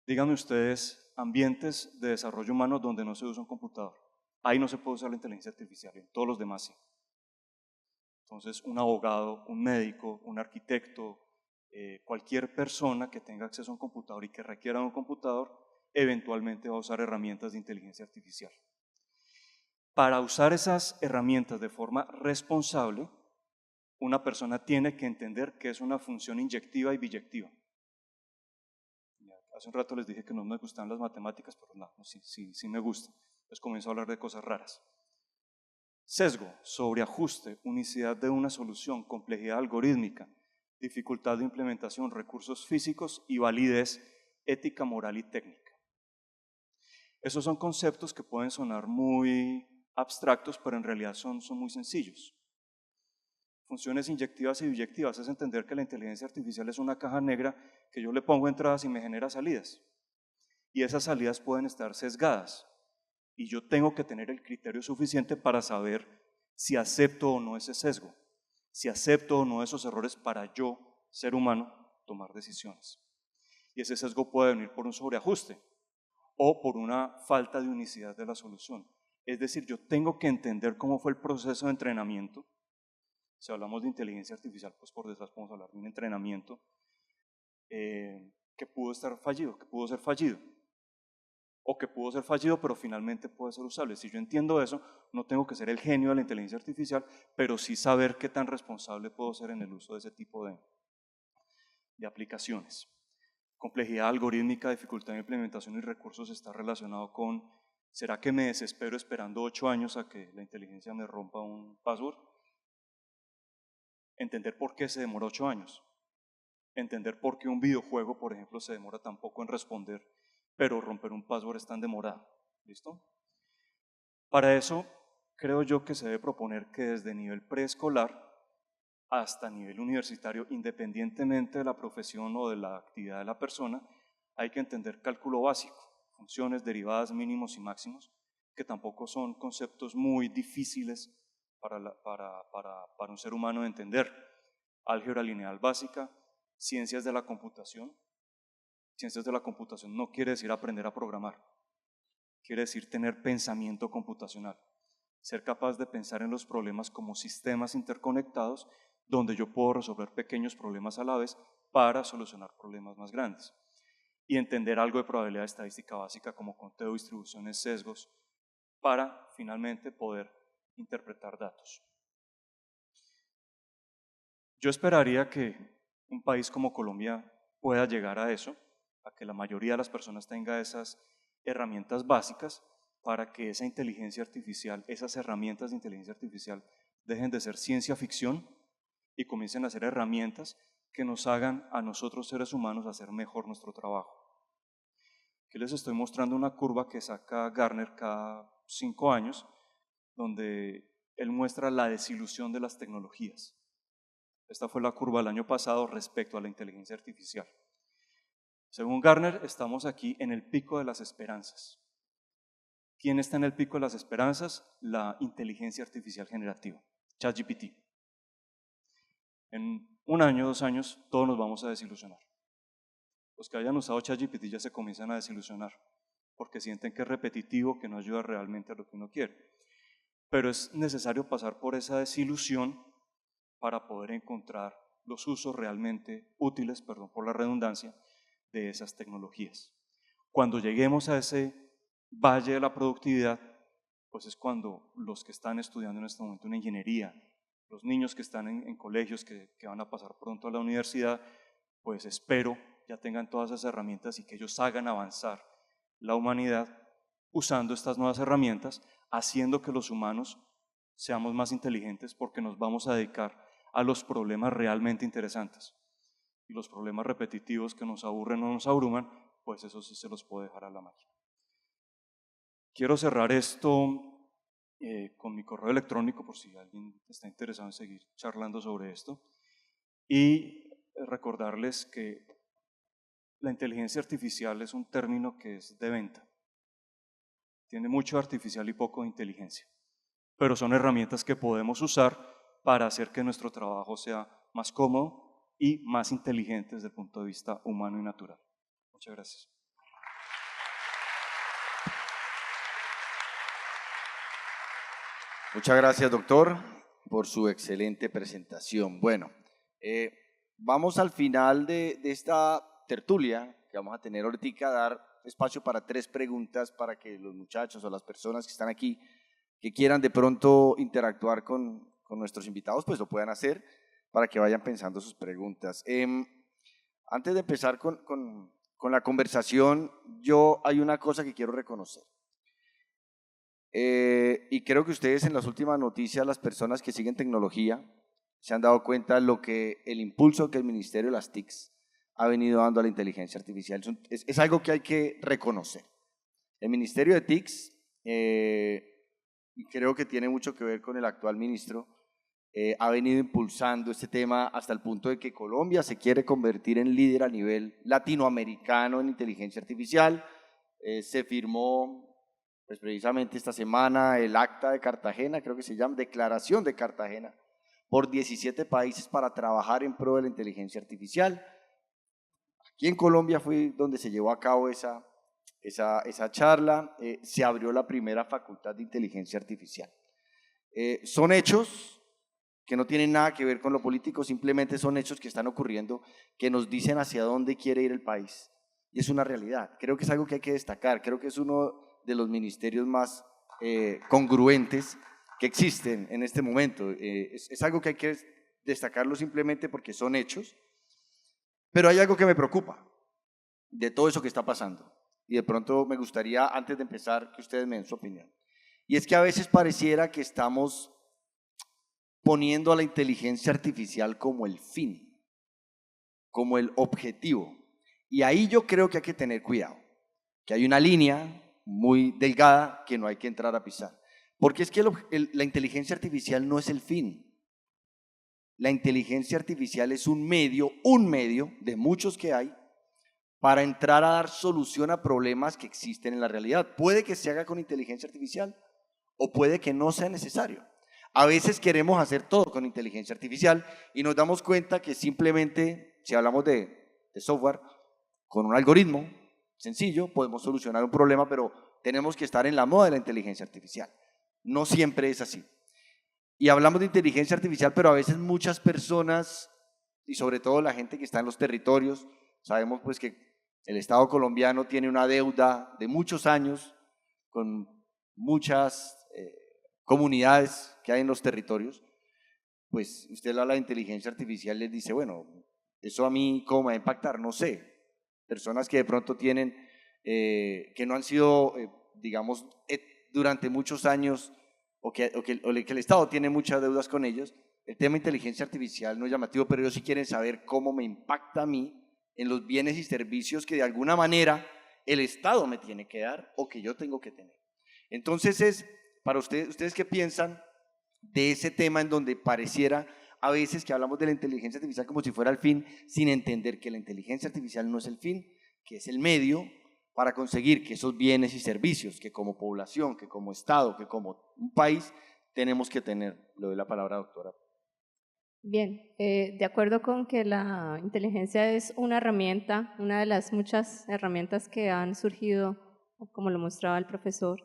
Díganme ustedes ambientes de desarrollo humano donde no se usa un computador. Ahí no se puede usar la inteligencia artificial, en todos los demás sí. Entonces, un abogado, un médico, un arquitecto, cualquier persona que tenga acceso a un computador y que requiera un computador, eventualmente va a usar herramientas de inteligencia artificial. Para usar esas herramientas de forma responsable, una persona tiene que entender que es una función inyectiva y biyectiva. Hace un rato les dije que no me gustan las matemáticas, pero no, sí me gusta. Entonces comienzo a hablar de cosas raras. Sesgo, sobreajuste, unicidad de una solución, complejidad algorítmica, dificultad de implementación, recursos físicos y validez ética, moral y técnica. Esos son conceptos que pueden sonar muy abstractos, pero en realidad son muy sencillos. Funciones inyectivas y biyectivas es entender que la inteligencia artificial es una caja negra que yo le pongo entradas y me genera salidas. Y esas salidas pueden estar sesgadas. Y yo tengo que tener el criterio suficiente para saber si acepto o no ese sesgo, si acepto o no esos errores para yo, ser humano, tomar decisiones. Y ese sesgo puede venir por un sobreajuste o por una falta de unicidad de la solución. Es decir, yo tengo que entender cómo fue el proceso de entrenamiento. Si hablamos de inteligencia artificial, pues por detrás podemos hablar de un entrenamiento que pudo estar fallido, que pudo ser fallido, o que pudo ser fallido, pero finalmente puede ser usable. Si yo entiendo eso, no tengo que ser el genio de la inteligencia artificial, pero sí saber qué tan responsable puedo ser en el uso de ese tipo de aplicaciones. Complejidad algorítmica, dificultad de implementación y recursos está relacionado con, ¿será que me desespero esperando 8 años a que la inteligencia me rompa un password? Entender por qué se demora 8 años. Entender por qué un videojuego, por ejemplo, se demora tan poco en responder, pero romper un password es tan demorado. ¿Listo? Para eso, creo yo que se debe proponer que desde nivel preescolar hasta nivel universitario, independientemente de la profesión o de la actividad de la persona, hay que entender cálculo básico, funciones, derivadas, mínimos y máximos, que tampoco son conceptos muy difíciles para un ser humano de entender. Álgebra lineal básica, ciencias de la computación. Ciencias de la computación no quiere decir aprender a programar, quiere decir tener pensamiento computacional, ser capaz de pensar en los problemas como sistemas interconectados donde yo puedo resolver pequeños problemas a la vez para solucionar problemas más grandes. Y entender algo de probabilidad estadística básica como conteo, distribuciones, sesgos, para finalmente poder interpretar datos. Yo esperaría que un país como Colombia pueda llegar a eso, a que la mayoría de las personas tenga esas herramientas básicas para que esa inteligencia artificial, esas herramientas de inteligencia artificial dejen de ser ciencia ficción y comiencen a ser herramientas que nos hagan a nosotros seres humanos hacer mejor nuestro trabajo. Aquí les estoy mostrando una curva que saca Gartner cada 5 años, donde él muestra la desilusión de las tecnologías. Esta fue la curva del año pasado respecto a la inteligencia artificial. Según Gartner, estamos aquí en el pico de las esperanzas. ¿Quién está en el pico de las esperanzas? La inteligencia artificial generativa, ChatGPT. En 1 año, 2 años, todos nos vamos a desilusionar. Los que hayan usado ChatGPT ya se comienzan a desilusionar, porque sienten que es repetitivo, que no ayuda realmente a lo que uno quiere. Pero es necesario pasar por esa desilusión para poder encontrar los usos realmente útiles, perdón por la redundancia, de esas tecnologías. Cuando lleguemos a ese valle de la productividad, pues es cuando los que están estudiando en este momento una ingeniería, los niños que están en colegios que van a pasar pronto a la universidad, pues espero ya tengan todas esas herramientas y que ellos hagan avanzar la humanidad usando estas nuevas herramientas, haciendo que los humanos seamos más inteligentes porque nos vamos a dedicar a los problemas realmente interesantes. Y los problemas repetitivos que nos aburren o nos abruman, pues eso sí se los puedo dejar a la máquina. Quiero cerrar esto con mi correo electrónico por si alguien está interesado en seguir charlando sobre esto y recordarles que la inteligencia artificial es un término que es de venta. Tiene mucho artificial y poco de inteligencia, pero son herramientas que podemos usar para hacer que nuestro trabajo sea más cómodo y más inteligente desde el punto de vista humano y natural. Muchas gracias. Muchas gracias, doctor, por su excelente presentación. Bueno, vamos al final de esta tertulia que vamos a tener ahorita, a dar espacio para 3 preguntas para que los muchachos o las personas que están aquí, que quieran de pronto interactuar con nuestros invitados, pues lo puedan hacer para que vayan pensando sus preguntas. Antes de empezar con la conversación, hay una cosa que quiero reconocer. Y creo que ustedes en las últimas noticias, las personas que siguen tecnología, se han dado cuenta de el impulso que el Ministerio de las TICs ha venido dando a la inteligencia artificial. Es algo que hay que reconocer. El Ministerio de TICs, y creo que tiene mucho que ver con el actual ministro, ha venido impulsando este tema hasta el punto de que Colombia se quiere convertir en líder a nivel latinoamericano en inteligencia artificial. Se firmó pues precisamente esta semana el Acta de Cartagena, creo que se llama Declaración de Cartagena, por 17 países para trabajar en pro de la inteligencia artificial. Aquí en Colombia fue donde se llevó a cabo esa charla, se abrió la primera facultad de inteligencia artificial. Son hechos que no tienen nada que ver con lo político, simplemente son hechos que están ocurriendo, que nos dicen hacia dónde quiere ir el país. Y es una realidad. Creo que es algo que hay que destacar. Creo que es uno de los ministerios más congruentes que existen en este momento. Es algo que hay que destacarlo simplemente porque son hechos. Pero hay algo que me preocupa de todo eso que está pasando. Y de pronto me gustaría, antes de empezar, que ustedes me den su opinión. Y es que a veces pareciera que estamos poniendo a la inteligencia artificial como el fin, como el objetivo. Y ahí yo creo que hay que tener cuidado, que hay una línea muy delgada que no hay que entrar a pisar. Porque es que la inteligencia artificial no es el fin. La inteligencia artificial es un medio de muchos que hay, para entrar a dar solución a problemas que existen en la realidad. Puede que se haga con inteligencia artificial o puede que no sea necesario. A veces queremos hacer todo con inteligencia artificial y nos damos cuenta que simplemente, si hablamos de software, con un algoritmo sencillo podemos solucionar un problema, pero tenemos que estar en la moda de la inteligencia artificial. No siempre es así. Y hablamos de inteligencia artificial, pero a veces muchas personas, y sobre todo la gente que está en los territorios, sabemos pues que el Estado colombiano tiene una deuda de muchos años con muchas comunidades que hay en los territorios. Pues usted habla de inteligencia artificial y les dice, bueno, eso a mí cómo me va a impactar, no sé. Personas que de pronto tienen, que no han sido, digamos, durante muchos años, o que el Estado tiene muchas deudas con ellos. El tema de inteligencia artificial no es llamativo, pero ellos sí quieren saber cómo me impacta a mí en los bienes y servicios que de alguna manera el Estado me tiene que dar o que yo tengo que tener. Entonces, para ustedes ¿qué piensan de ese tema en donde pareciera a veces que hablamos de la inteligencia artificial como si fuera el fin, sin entender que la inteligencia artificial no es el fin, que es el medio para conseguir que esos bienes y servicios que como población, que como Estado, que como un país tenemos que tener? Le doy la palabra, doctora. Bien, de acuerdo con que la inteligencia es una herramienta, una de las muchas herramientas que han surgido, como lo mostraba el profesor,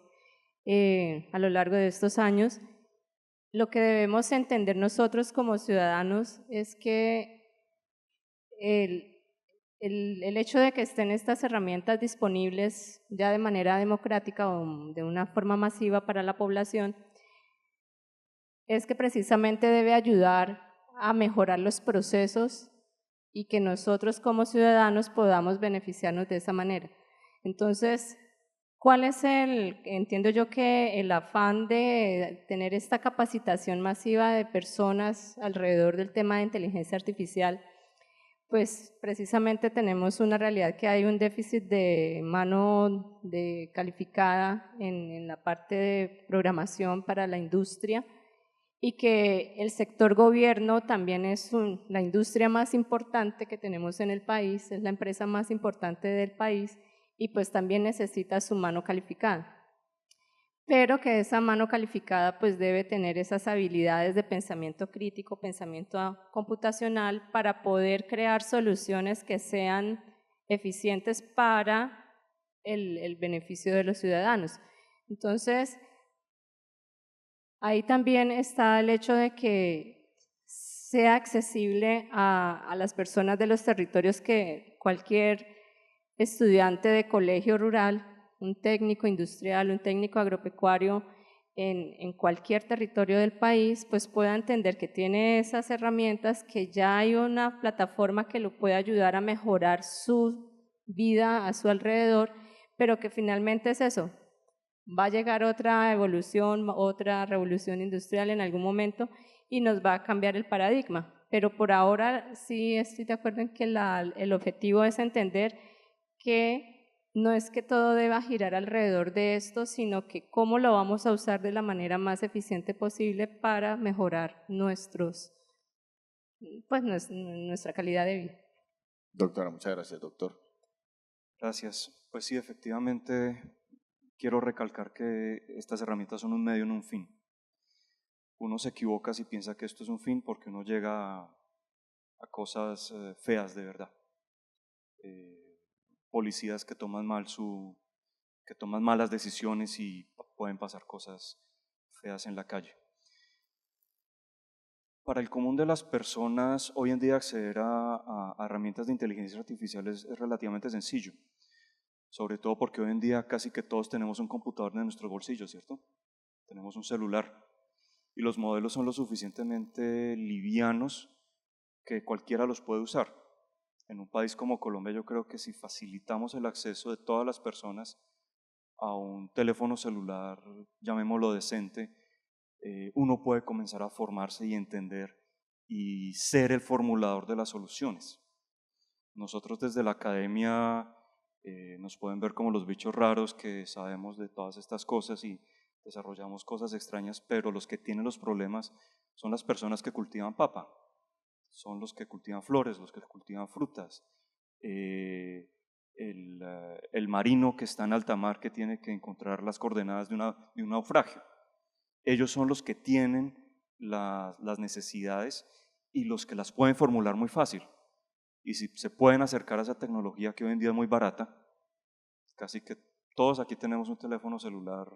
a lo largo de estos años. Lo que debemos entender nosotros como ciudadanos es que el hecho de que estén estas herramientas disponibles ya de manera democrática o de una forma masiva para la población es que precisamente debe ayudar a mejorar los procesos y que nosotros como ciudadanos podamos beneficiarnos de esa manera. Entonces, ¿cuál es entiendo yo que el afán de tener esta capacitación masiva de personas alrededor del tema de inteligencia artificial? Pues precisamente tenemos una realidad que hay un déficit de mano calificada en la parte de programación para la industria y que el sector gobierno también es la industria más importante que tenemos en el país, es la empresa más importante del país y pues también necesita su mano calificada. Pero que esa mano calificada pues debe tener esas habilidades de pensamiento crítico, pensamiento computacional para poder crear soluciones que sean eficientes para el beneficio de los ciudadanos. Entonces, ahí también está el hecho de que sea accesible a las personas de los territorios, que cualquier estudiante de colegio rural, un técnico industrial, un técnico agropecuario en cualquier territorio del país, pues pueda entender que tiene esas herramientas, que ya hay una plataforma que lo puede ayudar a mejorar su vida a su alrededor, pero que finalmente es eso. Va a llegar otra evolución, otra revolución industrial en algún momento y nos va a cambiar el paradigma. Pero por ahora sí estoy de acuerdo en que el objetivo es entender que no es que todo deba girar alrededor de esto, sino que cómo lo vamos a usar de la manera más eficiente posible para mejorar nuestra calidad de vida. Doctora, muchas gracias, doctor. Gracias. Pues sí, efectivamente, quiero recalcar que estas herramientas son un medio, no un fin. Uno se equivoca si piensa que esto es un fin porque uno llega a cosas feas de verdad. Policías que toman malas decisiones y pueden pasar cosas feas en la calle. Para el común de las personas, hoy en día acceder a herramientas de inteligencia artificial es relativamente sencillo, sobre todo porque hoy en día casi que todos tenemos un computador en nuestros bolsillos, ¿cierto? Tenemos un celular y los modelos son lo suficientemente livianos que cualquiera los puede usar. En un país como Colombia, yo creo que si facilitamos el acceso de todas las personas a un teléfono celular, llamémoslo decente, uno puede comenzar a formarse y entender y ser el formulador de las soluciones. Nosotros desde la academia nos pueden ver como los bichos raros que sabemos de todas estas cosas y desarrollamos cosas extrañas, pero los que tienen los problemas son las personas que cultivan papa, son los que cultivan flores, los que cultivan frutas, el marino que está en alta mar que tiene que encontrar las coordenadas de un naufragio. Ellos son los que tienen las necesidades y los que las pueden formular muy fácil. Y si se pueden acercar a esa tecnología que hoy en día es muy barata, casi que todos aquí tenemos un teléfono celular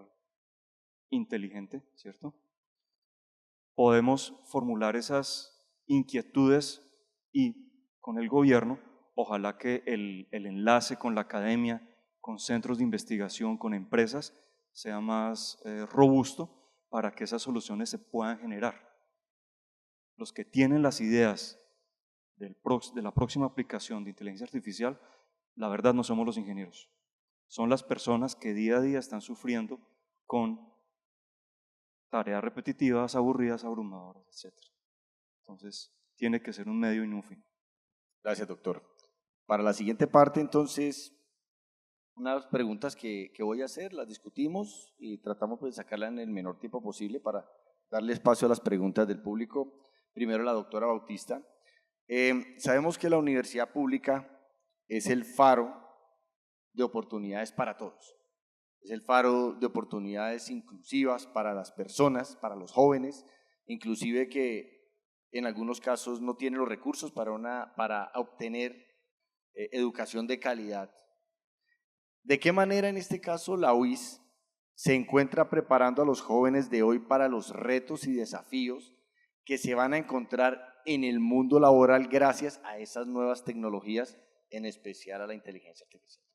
inteligente, ¿cierto? Podemos formular esas inquietudes y con el gobierno, ojalá que el enlace con la academia, con centros de investigación, con empresas, sea más robusto para que esas soluciones se puedan generar. Los que tienen las ideas de la próxima aplicación de inteligencia artificial, la verdad no somos los ingenieros, son las personas que día a día están sufriendo con tareas repetitivas, aburridas, abrumadoras, etc. Entonces, tiene que ser un medio y no un fin. Gracias, doctor. Para la siguiente parte, entonces, unas preguntas que voy a hacer, las discutimos y tratamos de sacarla en el menor tiempo posible para darle espacio a las preguntas del público. Primero, la doctora Bautista. Sabemos que la universidad pública es el faro de oportunidades para todos. Es el faro de oportunidades inclusivas para las personas, para los jóvenes, inclusive que en algunos casos no tienen los recursos para obtener educación de calidad. ¿De qué manera en este caso la UIS se encuentra preparando a los jóvenes de hoy para los retos y desafíos que se van a encontrar en el mundo laboral gracias a esas nuevas tecnologías, en especial a la inteligencia artificial?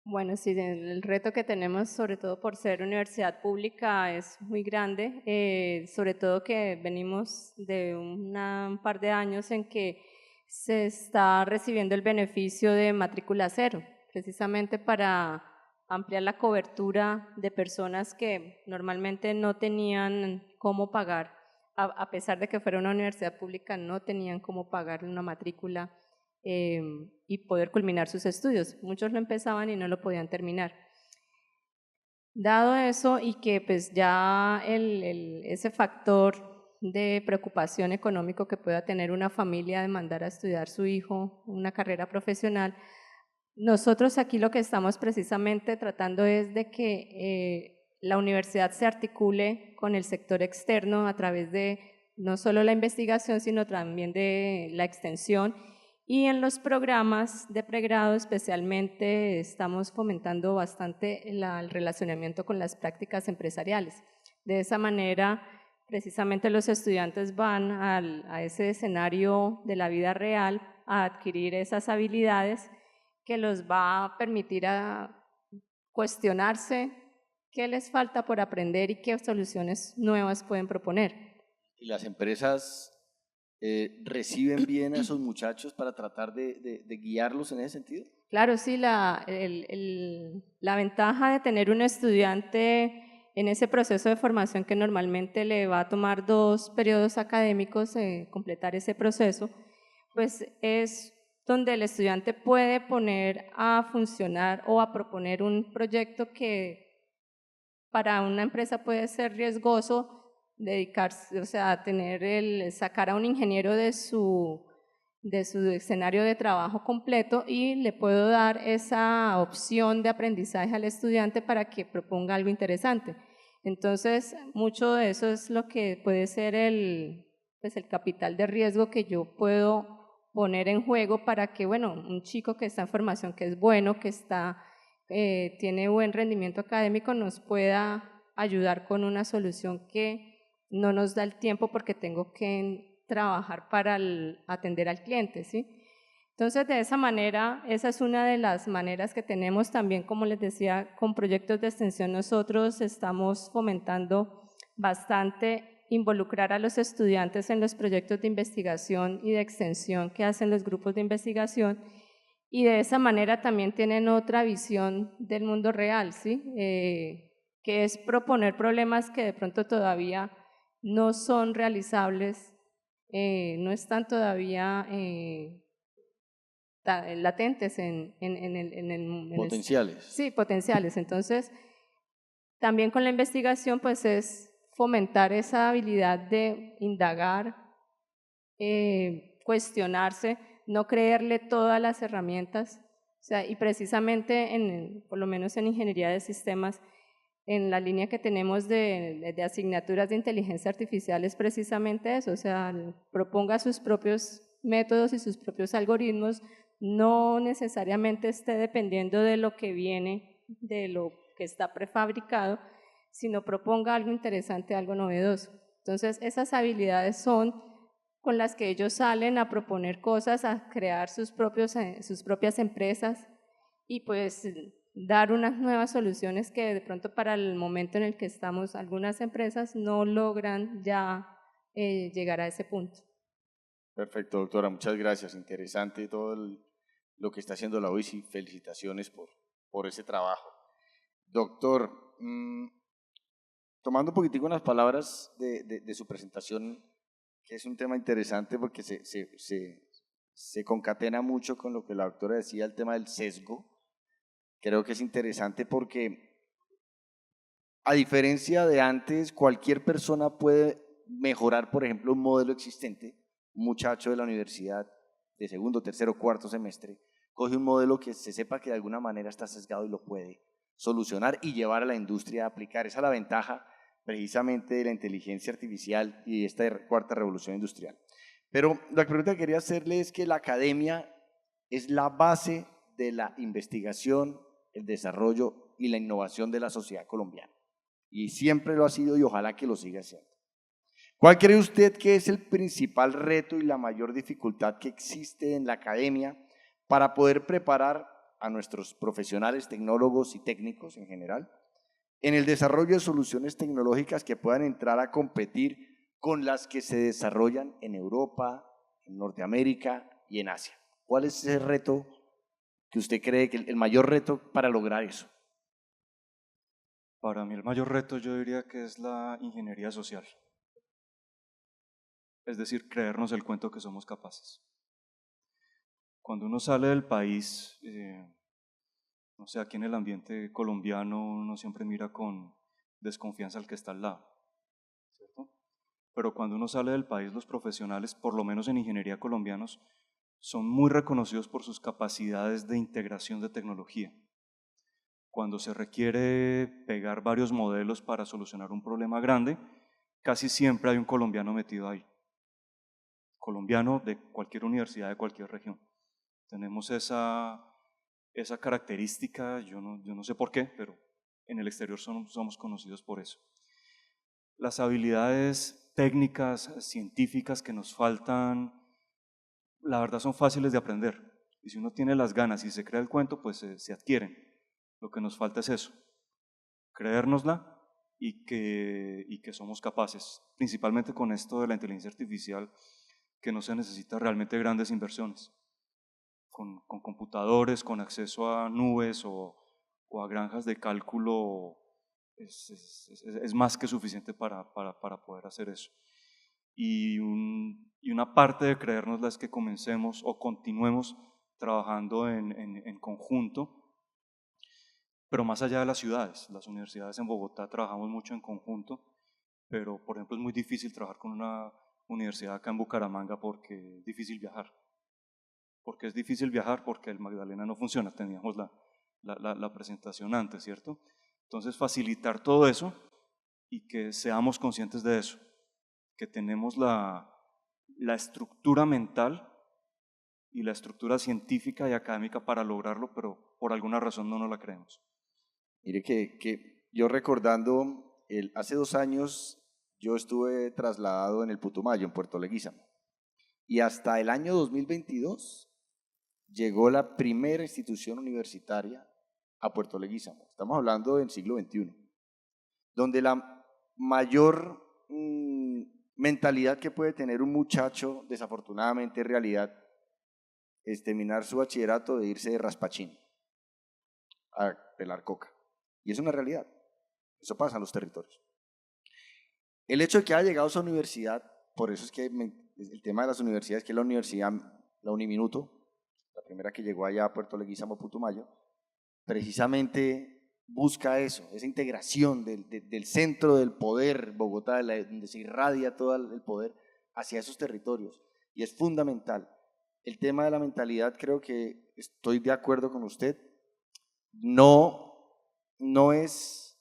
Bueno, sí, el reto que tenemos, sobre todo por ser universidad pública, es muy grande, sobre todo que venimos de un par de años en que se está recibiendo el beneficio de matrícula cero, precisamente para ampliar la cobertura de personas que normalmente no tenían cómo pagar, a pesar de que fuera una universidad pública, no tenían cómo pagar una matrícula y poder culminar sus estudios. Muchos lo empezaban y no lo podían terminar. Dado eso y que pues ya ese factor de preocupación económico que pueda tener una familia de mandar a estudiar su hijo una carrera profesional, nosotros aquí lo que estamos precisamente tratando es de que la universidad se articule con el sector externo a través de no solo la investigación, sino también de la extensión. Y en los programas de pregrado especialmente estamos fomentando bastante el relacionamiento con las prácticas empresariales. De esa manera, precisamente los estudiantes van a ese escenario de la vida real a adquirir esas habilidades que los va a permitir a cuestionarse qué les falta por aprender y qué soluciones nuevas pueden proponer. ¿Y las empresas reciben bien a esos muchachos para tratar de guiarlos en ese sentido? Claro, sí, la ventaja de tener un estudiante en ese proceso de formación que normalmente le va a tomar 2 periodos académicos completar ese proceso, pues es donde el estudiante puede poner a funcionar o a proponer un proyecto que para una empresa puede ser riesgoso dedicarse, o sea, sacar a un ingeniero de su escenario de trabajo completo y le puedo dar esa opción de aprendizaje al estudiante para que proponga algo interesante. Entonces, mucho de eso es lo que puede ser el capital de riesgo que yo puedo poner en juego para que, bueno, un chico que está en formación, que es bueno, que tiene buen rendimiento académico, nos pueda ayudar con una solución que no nos da el tiempo porque tengo que trabajar para atender al cliente, ¿sí? Entonces, de esa manera, esa es una de las maneras que tenemos también, como les decía, con proyectos de extensión nosotros estamos fomentando bastante involucrar a los estudiantes en los proyectos de investigación y de extensión que hacen los grupos de investigación y de esa manera también tienen otra visión del mundo real, ¿sí? Que es proponer problemas que de pronto todavía no son realizables, no están todavía latentes Potenciales. sí, potenciales. Entonces, también con la investigación, pues es fomentar esa habilidad de indagar, cuestionarse, no creerle todas las herramientas, O sea, y precisamente, por lo menos en ingeniería de sistemas, en la línea que tenemos de asignaturas de inteligencia artificial es precisamente eso, o sea, proponga sus propios métodos y sus propios algoritmos, no necesariamente esté dependiendo de lo que viene, de lo que está prefabricado, sino proponga algo interesante, algo novedoso. Entonces, esas habilidades son con las que ellos salen a proponer cosas, a crear sus propias empresas y pues dar unas nuevas soluciones que de pronto para el momento en el que estamos, algunas empresas no logran ya llegar a ese punto. Perfecto, doctora, muchas gracias. Interesante todo lo que está haciendo la UIS y felicitaciones por ese trabajo. Doctor, tomando un poquitico unas palabras de su presentación, que es un tema interesante porque se concatena mucho con lo que la doctora decía, el tema del sesgo. Creo que es interesante porque, a diferencia de antes, cualquier persona puede mejorar, por ejemplo, un modelo existente. Un muchacho de la universidad de segundo, tercero, cuarto semestre coge un modelo que se sepa que de alguna manera está sesgado y lo puede solucionar y llevar a la industria a aplicar. Esa es la ventaja precisamente de la inteligencia artificial y de esta cuarta revolución industrial. Pero la pregunta que quería hacerle es que la academia es la base de la investigación, el desarrollo y la innovación de la sociedad colombiana. Y siempre lo ha sido y ojalá que lo siga siendo. ¿Cuál cree usted que es el principal reto y la mayor dificultad que existe en la academia para poder preparar a nuestros profesionales, tecnólogos y técnicos en general en el desarrollo de soluciones tecnológicas que puedan entrar a competir con las que se desarrollan en Europa, en Norteamérica y en Asia? ¿Cuál es ese reto que usted cree que el mayor reto para lograr eso? Para mí el mayor reto yo diría que es la ingeniería social. Es decir, creernos el cuento que somos capaces. Cuando uno sale del país, no sé, aquí en el ambiente colombiano uno siempre mira con desconfianza al que está al lado, ¿cierto? Pero cuando uno sale del país, los profesionales, por lo menos en ingeniería colombianos, son muy reconocidos por sus capacidades de integración de tecnología. Cuando se requiere pegar varios modelos para solucionar un problema grande, casi siempre hay un colombiano metido ahí. Colombiano de cualquier universidad, de cualquier región. Tenemos esa característica, yo no sé por qué, pero en el exterior somos conocidos por eso. Las habilidades técnicas, científicas que nos faltan, la verdad son fáciles de aprender. Y si uno tiene las ganas y se crea el cuento, pues se adquieren. Lo que nos falta es eso, creérnosla y que somos capaces, principalmente con esto de la inteligencia artificial, que no se necesita realmente grandes inversiones. Con computadores, con acceso a nubes o a granjas de cálculo, es más que suficiente para poder hacer eso. Y una parte de creérnosla es que comencemos o continuemos trabajando en conjunto, pero más allá de las ciudades. Las universidades en Bogotá trabajamos mucho en conjunto, pero por ejemplo es muy difícil trabajar con una universidad acá en Bucaramanga porque es difícil viajar. ¿Por qué es difícil viajar? Porque el Magdalena no funciona, teníamos la presentación antes, ¿cierto? Entonces facilitar todo eso y que seamos conscientes de eso, que tenemos la estructura mental y la estructura científica y académica para lograrlo, pero por alguna razón no nos la creemos. Mire que yo recordando, hace 2 años yo estuve trasladado en el Putumayo, en Puerto Leguízamo, y hasta el año 2022 llegó la primera institución universitaria a Puerto Leguízamo. Estamos hablando del siglo XXI, donde la mayor mentalidad que puede tener un muchacho, desafortunadamente en realidad, es terminar su bachillerato e irse de raspachín a pelar coca. Y es una realidad, eso pasa en los territorios. El hecho de que haya llegado a esa universidad, por eso es que el tema de las universidades, que es la universidad, la Uniminuto, la primera que llegó allá a Puerto Leguízamo, Putumayo, precisamente busca eso, esa integración del centro del poder, Bogotá, donde se irradia todo el poder hacia esos territorios. Y es fundamental. El tema de la mentalidad creo que estoy de acuerdo con usted, no es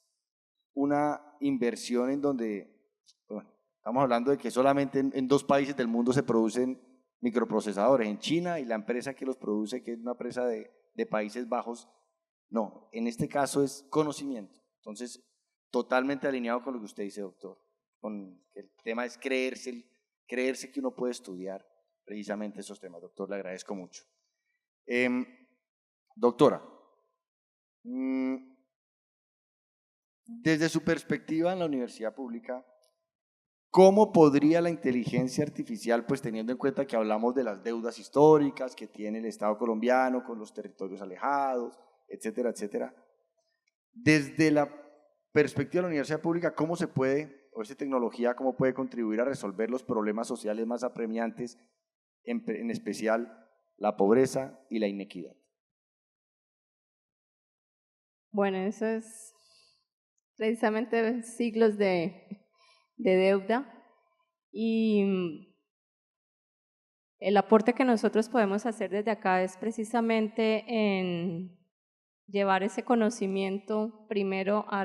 una inversión en donde, bueno, estamos hablando de que solamente en 2 países del mundo se producen microprocesadores, en China y la empresa que los produce, que es una empresa de Países Bajos. No, en este caso es conocimiento. Entonces, totalmente alineado con lo que usted dice, doctor, con que el tema es creerse que uno puede estudiar precisamente esos temas. Doctor, le agradezco mucho. Doctora, desde su perspectiva en la universidad pública, ¿cómo podría la inteligencia artificial, pues teniendo en cuenta que hablamos de las deudas históricas que tiene el Estado colombiano con los territorios alejados, etcétera, etcétera, desde la perspectiva de la universidad pública, cómo se puede, o esta tecnología, cómo puede contribuir a resolver los problemas sociales más apremiantes, en especial la pobreza y la inequidad? Bueno, eso es precisamente siglos de deuda y el aporte que nosotros podemos hacer desde acá es precisamente en llevar ese conocimiento primero a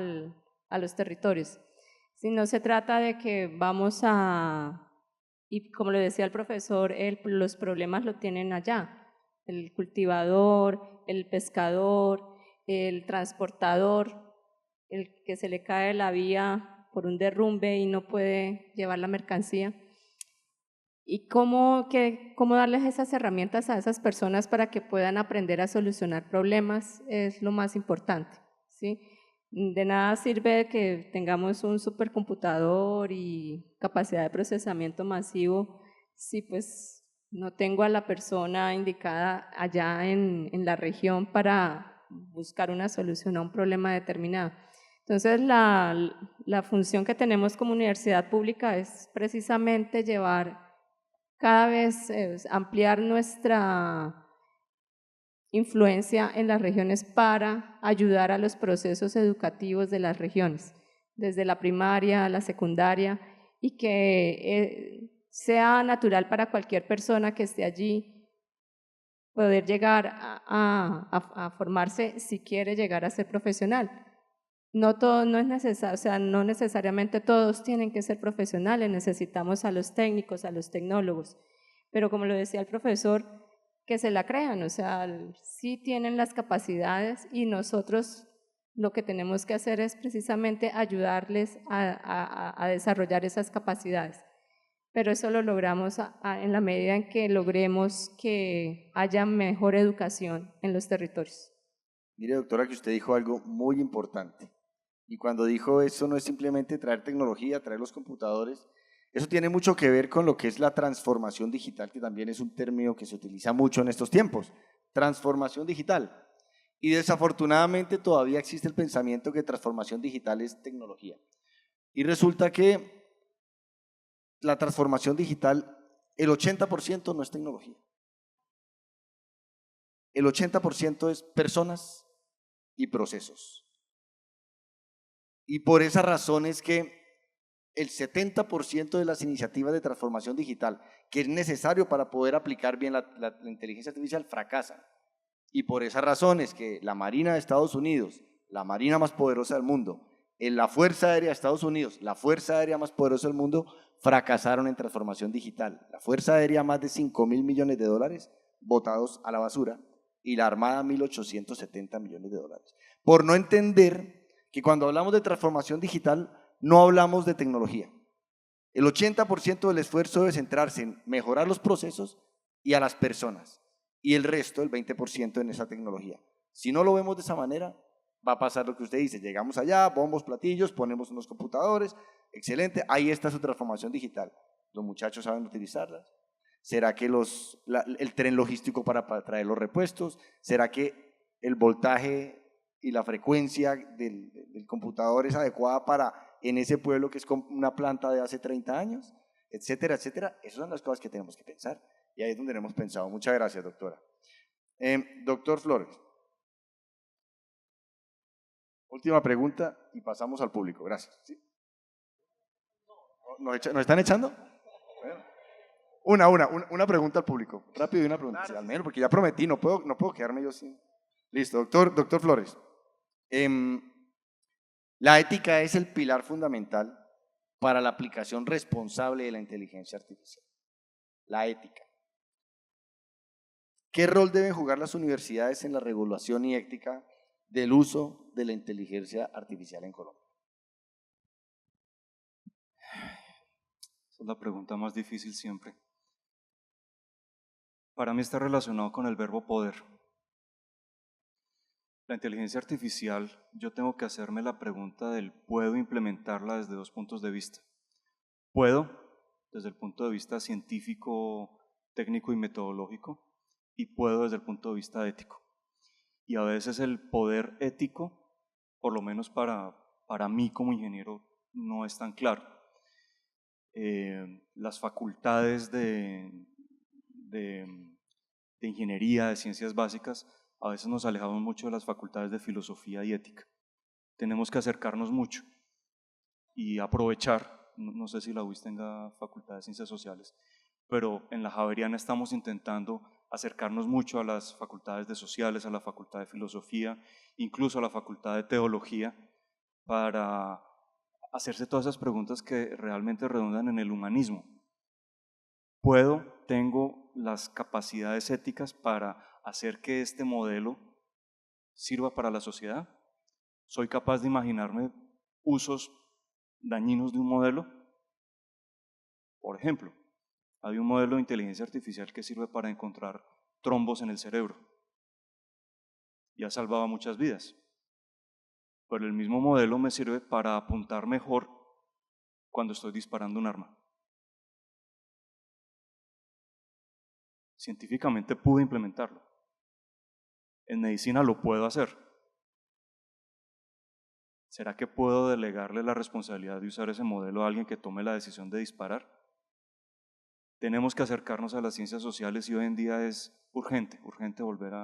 los territorios. Si no se trata de que vamos y como le decía el profesor, los problemas lo tienen allá, el cultivador, el pescador, el transportador, el que se le cae la vía por un derrumbe y no puede llevar la mercancía. Y cómo darles esas herramientas a esas personas para que puedan aprender a solucionar problemas es lo más importante, ¿sí? De nada sirve que tengamos un supercomputador y capacidad de procesamiento masivo si pues no tengo a la persona indicada allá en la región para buscar una solución a un problema determinado. Entonces, la función que tenemos como universidad pública es precisamente llevar cada vez ampliar nuestra influencia en las regiones para ayudar a los procesos educativos de las regiones, desde la primaria a la secundaria, y que sea natural para cualquier persona que esté allí poder llegar a formarse si quiere llegar a ser profesional. No todo, no es necesario, o sea, no necesariamente todos tienen que ser profesionales, necesitamos a los técnicos, a los tecnólogos, pero como lo decía el profesor, que se la crean, o sea, sí tienen las capacidades y nosotros lo que tenemos que hacer es precisamente ayudarles a desarrollar esas capacidades, pero eso lo logramos en la medida en que logremos que haya mejor educación en los territorios. Mire, doctora, que usted dijo algo muy importante. Y cuando dijo eso no es simplemente traer tecnología, traer los computadores, eso tiene mucho que ver con lo que es la transformación digital, que también es un término que se utiliza mucho en estos tiempos. Transformación digital. Y desafortunadamente todavía existe el pensamiento que transformación digital es tecnología. Y resulta que la transformación digital, el 80% no es tecnología. El 80% es personas y procesos. Y por esa razón es que el 70% de las iniciativas de transformación digital que es necesario para poder aplicar bien la inteligencia artificial fracasan. Y por esa razón es que la Marina de Estados Unidos, la Marina más poderosa del mundo, en la Fuerza Aérea de Estados Unidos, la Fuerza Aérea más poderosa del mundo, fracasaron en transformación digital. La Fuerza Aérea, más de $5.000 millones botados a la basura, y la Armada, $1.870 millones. Por no entender que cuando hablamos de transformación digital no hablamos de tecnología. El 80% del esfuerzo debe centrarse en mejorar los procesos y a las personas, y el resto, el 20%, en esa tecnología. Si no lo vemos de esa manera, va a pasar lo que usted dice: llegamos allá, bombos, platillos, ponemos unos computadores, excelente, ahí está su transformación digital. ¿Los muchachos saben utilizarlas? ¿Será que el tren logístico para traer los repuestos? ¿Será que el voltaje y la frecuencia del computador es adecuada para en ese pueblo que es una planta de hace 30 años? Etcétera, etcétera. Esas son las cosas que tenemos que pensar. Y ahí es donde hemos pensado. Muchas gracias, doctora. Doctor Flores. Última pregunta y pasamos al público. Gracias. ¿Sí? ¿Nos están echando? Bueno. Una pregunta al público. Rápido y una pregunta. Claro, Al menos, porque ya prometí, no puedo quedarme yo sin. Listo, doctor Flores. La ética es el pilar fundamental para la aplicación responsable de la inteligencia artificial. La ética. ¿Qué rol deben jugar las universidades en la regulación y ética del uso de la inteligencia artificial en Colombia? Esa es la pregunta más difícil siempre. Para mí está relacionado con el verbo poder. La inteligencia artificial, yo tengo que hacerme la pregunta del ¿puedo implementarla desde dos puntos de vista? Puedo, desde el punto de vista científico, técnico y metodológico, y puedo desde el punto de vista ético. Y a veces el poder ético, por lo menos para mí como ingeniero, no es tan claro. Las facultades de ingeniería, de ciencias básicas, a veces nos alejamos mucho de las facultades de filosofía y ética. Tenemos que acercarnos mucho y aprovechar, no sé si la UIS tenga facultad de ciencias sociales, pero en la Javeriana estamos intentando acercarnos mucho a las facultades de sociales, a la facultad de filosofía, incluso a la facultad de teología, para hacerse todas esas preguntas que realmente redundan en el humanismo. Tengo las capacidades éticas para hacer que este modelo sirva para la sociedad. ¿Soy capaz de imaginarme usos dañinos de un modelo? Por ejemplo, hay un modelo de inteligencia artificial que sirve para encontrar trombos en el cerebro y ha salvado muchas vidas. Pero el mismo modelo me sirve para apuntar mejor cuando estoy disparando un arma. Científicamente pude implementarlo. En medicina lo puedo hacer. ¿Será que puedo delegarle la responsabilidad de usar ese modelo a alguien que tome la decisión de disparar? Tenemos que acercarnos a las ciencias sociales y hoy en día es urgente volver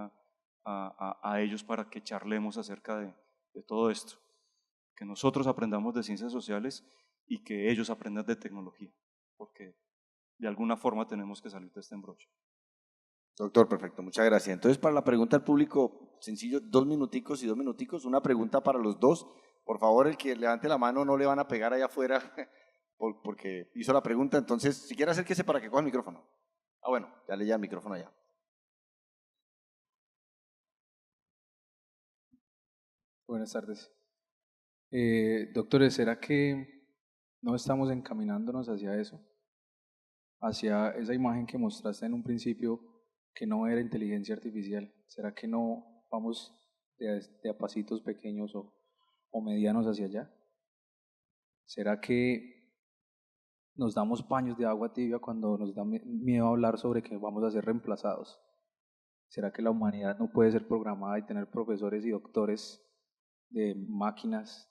a ellos para que charlemos acerca de todo esto. Que nosotros aprendamos de ciencias sociales y que ellos aprendan de tecnología, porque de alguna forma tenemos que salir de este embrollo. Doctor, perfecto, muchas gracias. Entonces, para la pregunta al público, sencillo, 2 minuticos y 2 minuticos, una pregunta para los dos. Por favor, el que levante la mano no le van a pegar allá afuera porque hizo la pregunta. Entonces, si quiere acérquese para que coja el micrófono. Ah, bueno, ya le lleva el micrófono allá. Buenas tardes. Doctores, ¿será que no estamos encaminándonos hacia eso? Hacia esa imagen que mostraste en un principio que no era inteligencia artificial. ¿Será que no vamos de a pasitos pequeños o medianos hacia allá? ¿Será que nos damos paños de agua tibia cuando nos da miedo hablar sobre que vamos a ser reemplazados? ¿Será que la humanidad no puede ser programada y tener profesores y doctores de máquinas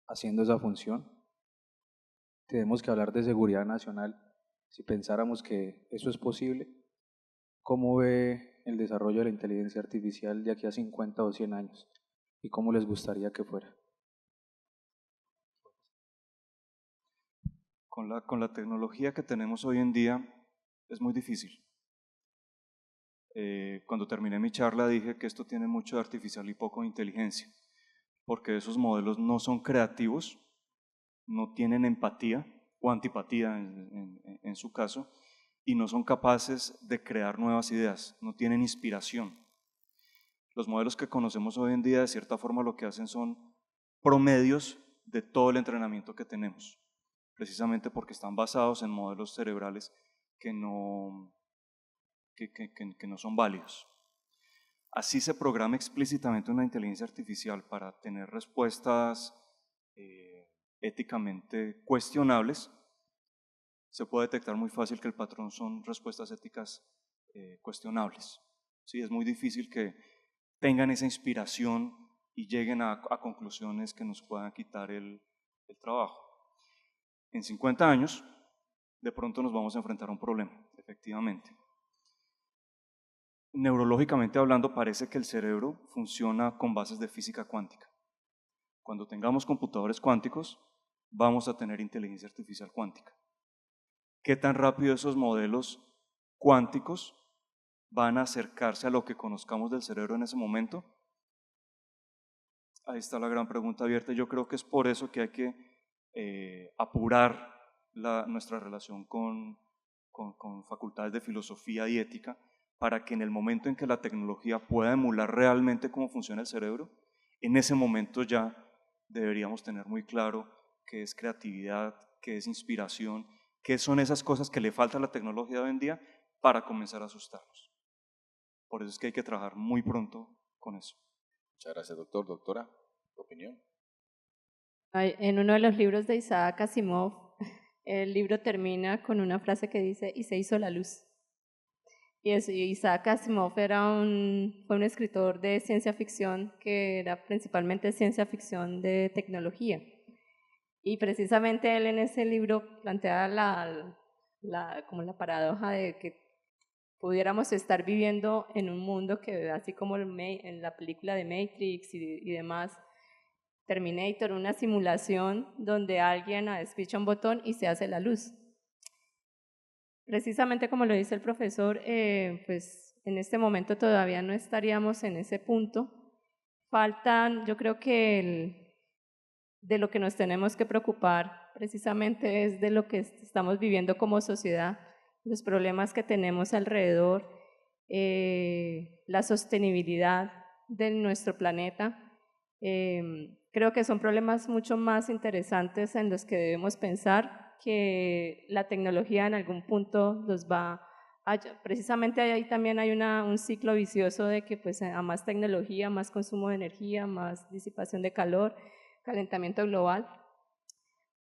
haciendo esa función? Tenemos que hablar de seguridad nacional. Si pensáramos que eso es posible, ¿cómo ve el desarrollo de la inteligencia artificial de aquí a 50 o 100 años? ¿Y cómo les gustaría que fuera? Con la tecnología que tenemos hoy en día es muy difícil. Cuando terminé mi charla dije que esto tiene mucho de artificial y poco de inteligencia, porque esos modelos no son creativos, no tienen empatía o antipatía en su caso, y no son capaces de crear nuevas ideas, no tienen inspiración. Los modelos que conocemos hoy en día de cierta forma lo que hacen son promedios de todo el entrenamiento que tenemos, precisamente porque están basados en modelos cerebrales que no son válidos. Así se programa explícitamente una inteligencia artificial para tener respuestas éticamente cuestionables, se puede detectar muy fácil que el patrón son respuestas éticas cuestionables. ¿Sí? Es muy difícil que tengan esa inspiración y lleguen a conclusiones que nos puedan quitar el trabajo. En 50 años, de pronto nos vamos a enfrentar a un problema, efectivamente. Neurológicamente hablando, parece que el cerebro funciona con bases de física cuántica. Cuando tengamos computadores cuánticos, vamos a tener inteligencia artificial cuántica. qué tan rápido esos modelos cuánticos van a acercarse a lo que conozcamos del cerebro en ese momento. Ahí está la gran pregunta abierta. Yo creo que es por eso que hay que apurar nuestra relación con facultades de filosofía y ética, para que en el momento en que la tecnología pueda emular realmente cómo funciona el cerebro, en ese momento ya deberíamos tener muy claro qué es creatividad, qué es inspiración, qué son esas cosas que le falta a la tecnología de hoy en día para comenzar a asustarnos. Por eso es que hay que trabajar muy pronto con eso. Muchas gracias, doctor. Doctora, ¿tu opinión? En uno de los libros de Isaac Asimov, el libro termina con una frase que dice, y se hizo la luz. Y Isaac Asimov fue un escritor de ciencia ficción que era principalmente ciencia ficción de tecnología. Y precisamente él en ese libro plantea como la paradoja de que pudiéramos estar viviendo en un mundo que, así como en la película de Matrix y demás, Terminator, una simulación donde alguien despicha un botón y se hace la luz. Precisamente como lo dice el profesor, pues en este momento todavía no estaríamos en ese punto. Faltan, yo creo que de lo que nos tenemos que preocupar precisamente es de lo que estamos viviendo como sociedad, los problemas que tenemos alrededor, la sostenibilidad de nuestro planeta. Creo que son problemas mucho más interesantes en los que debemos pensar, que la tecnología en algún punto los va a... Precisamente ahí también hay un ciclo vicioso de que pues a más tecnología, más consumo de energía, más disipación de calor, calentamiento global,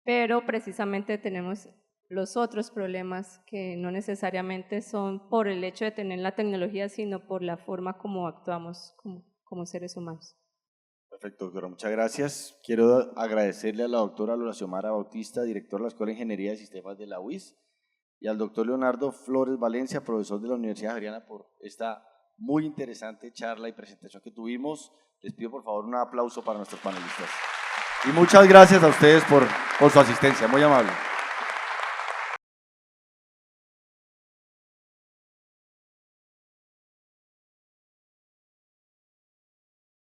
pero precisamente tenemos los otros problemas que no necesariamente son por el hecho de tener la tecnología, sino por la forma como actuamos como seres humanos. Perfecto, doctora, muchas gracias. Quiero agradecerle a la doctora Lola Xiomara Bautista, directora de la Escuela de Ingeniería de Sistemas de la UIS, y al doctor Leonardo Flores Valencia, profesor de la Universidad Javeriana, por esta muy interesante charla y presentación que tuvimos. Les pido por favor un aplauso para nuestros panelistas. Y muchas gracias a ustedes por su asistencia, muy amable.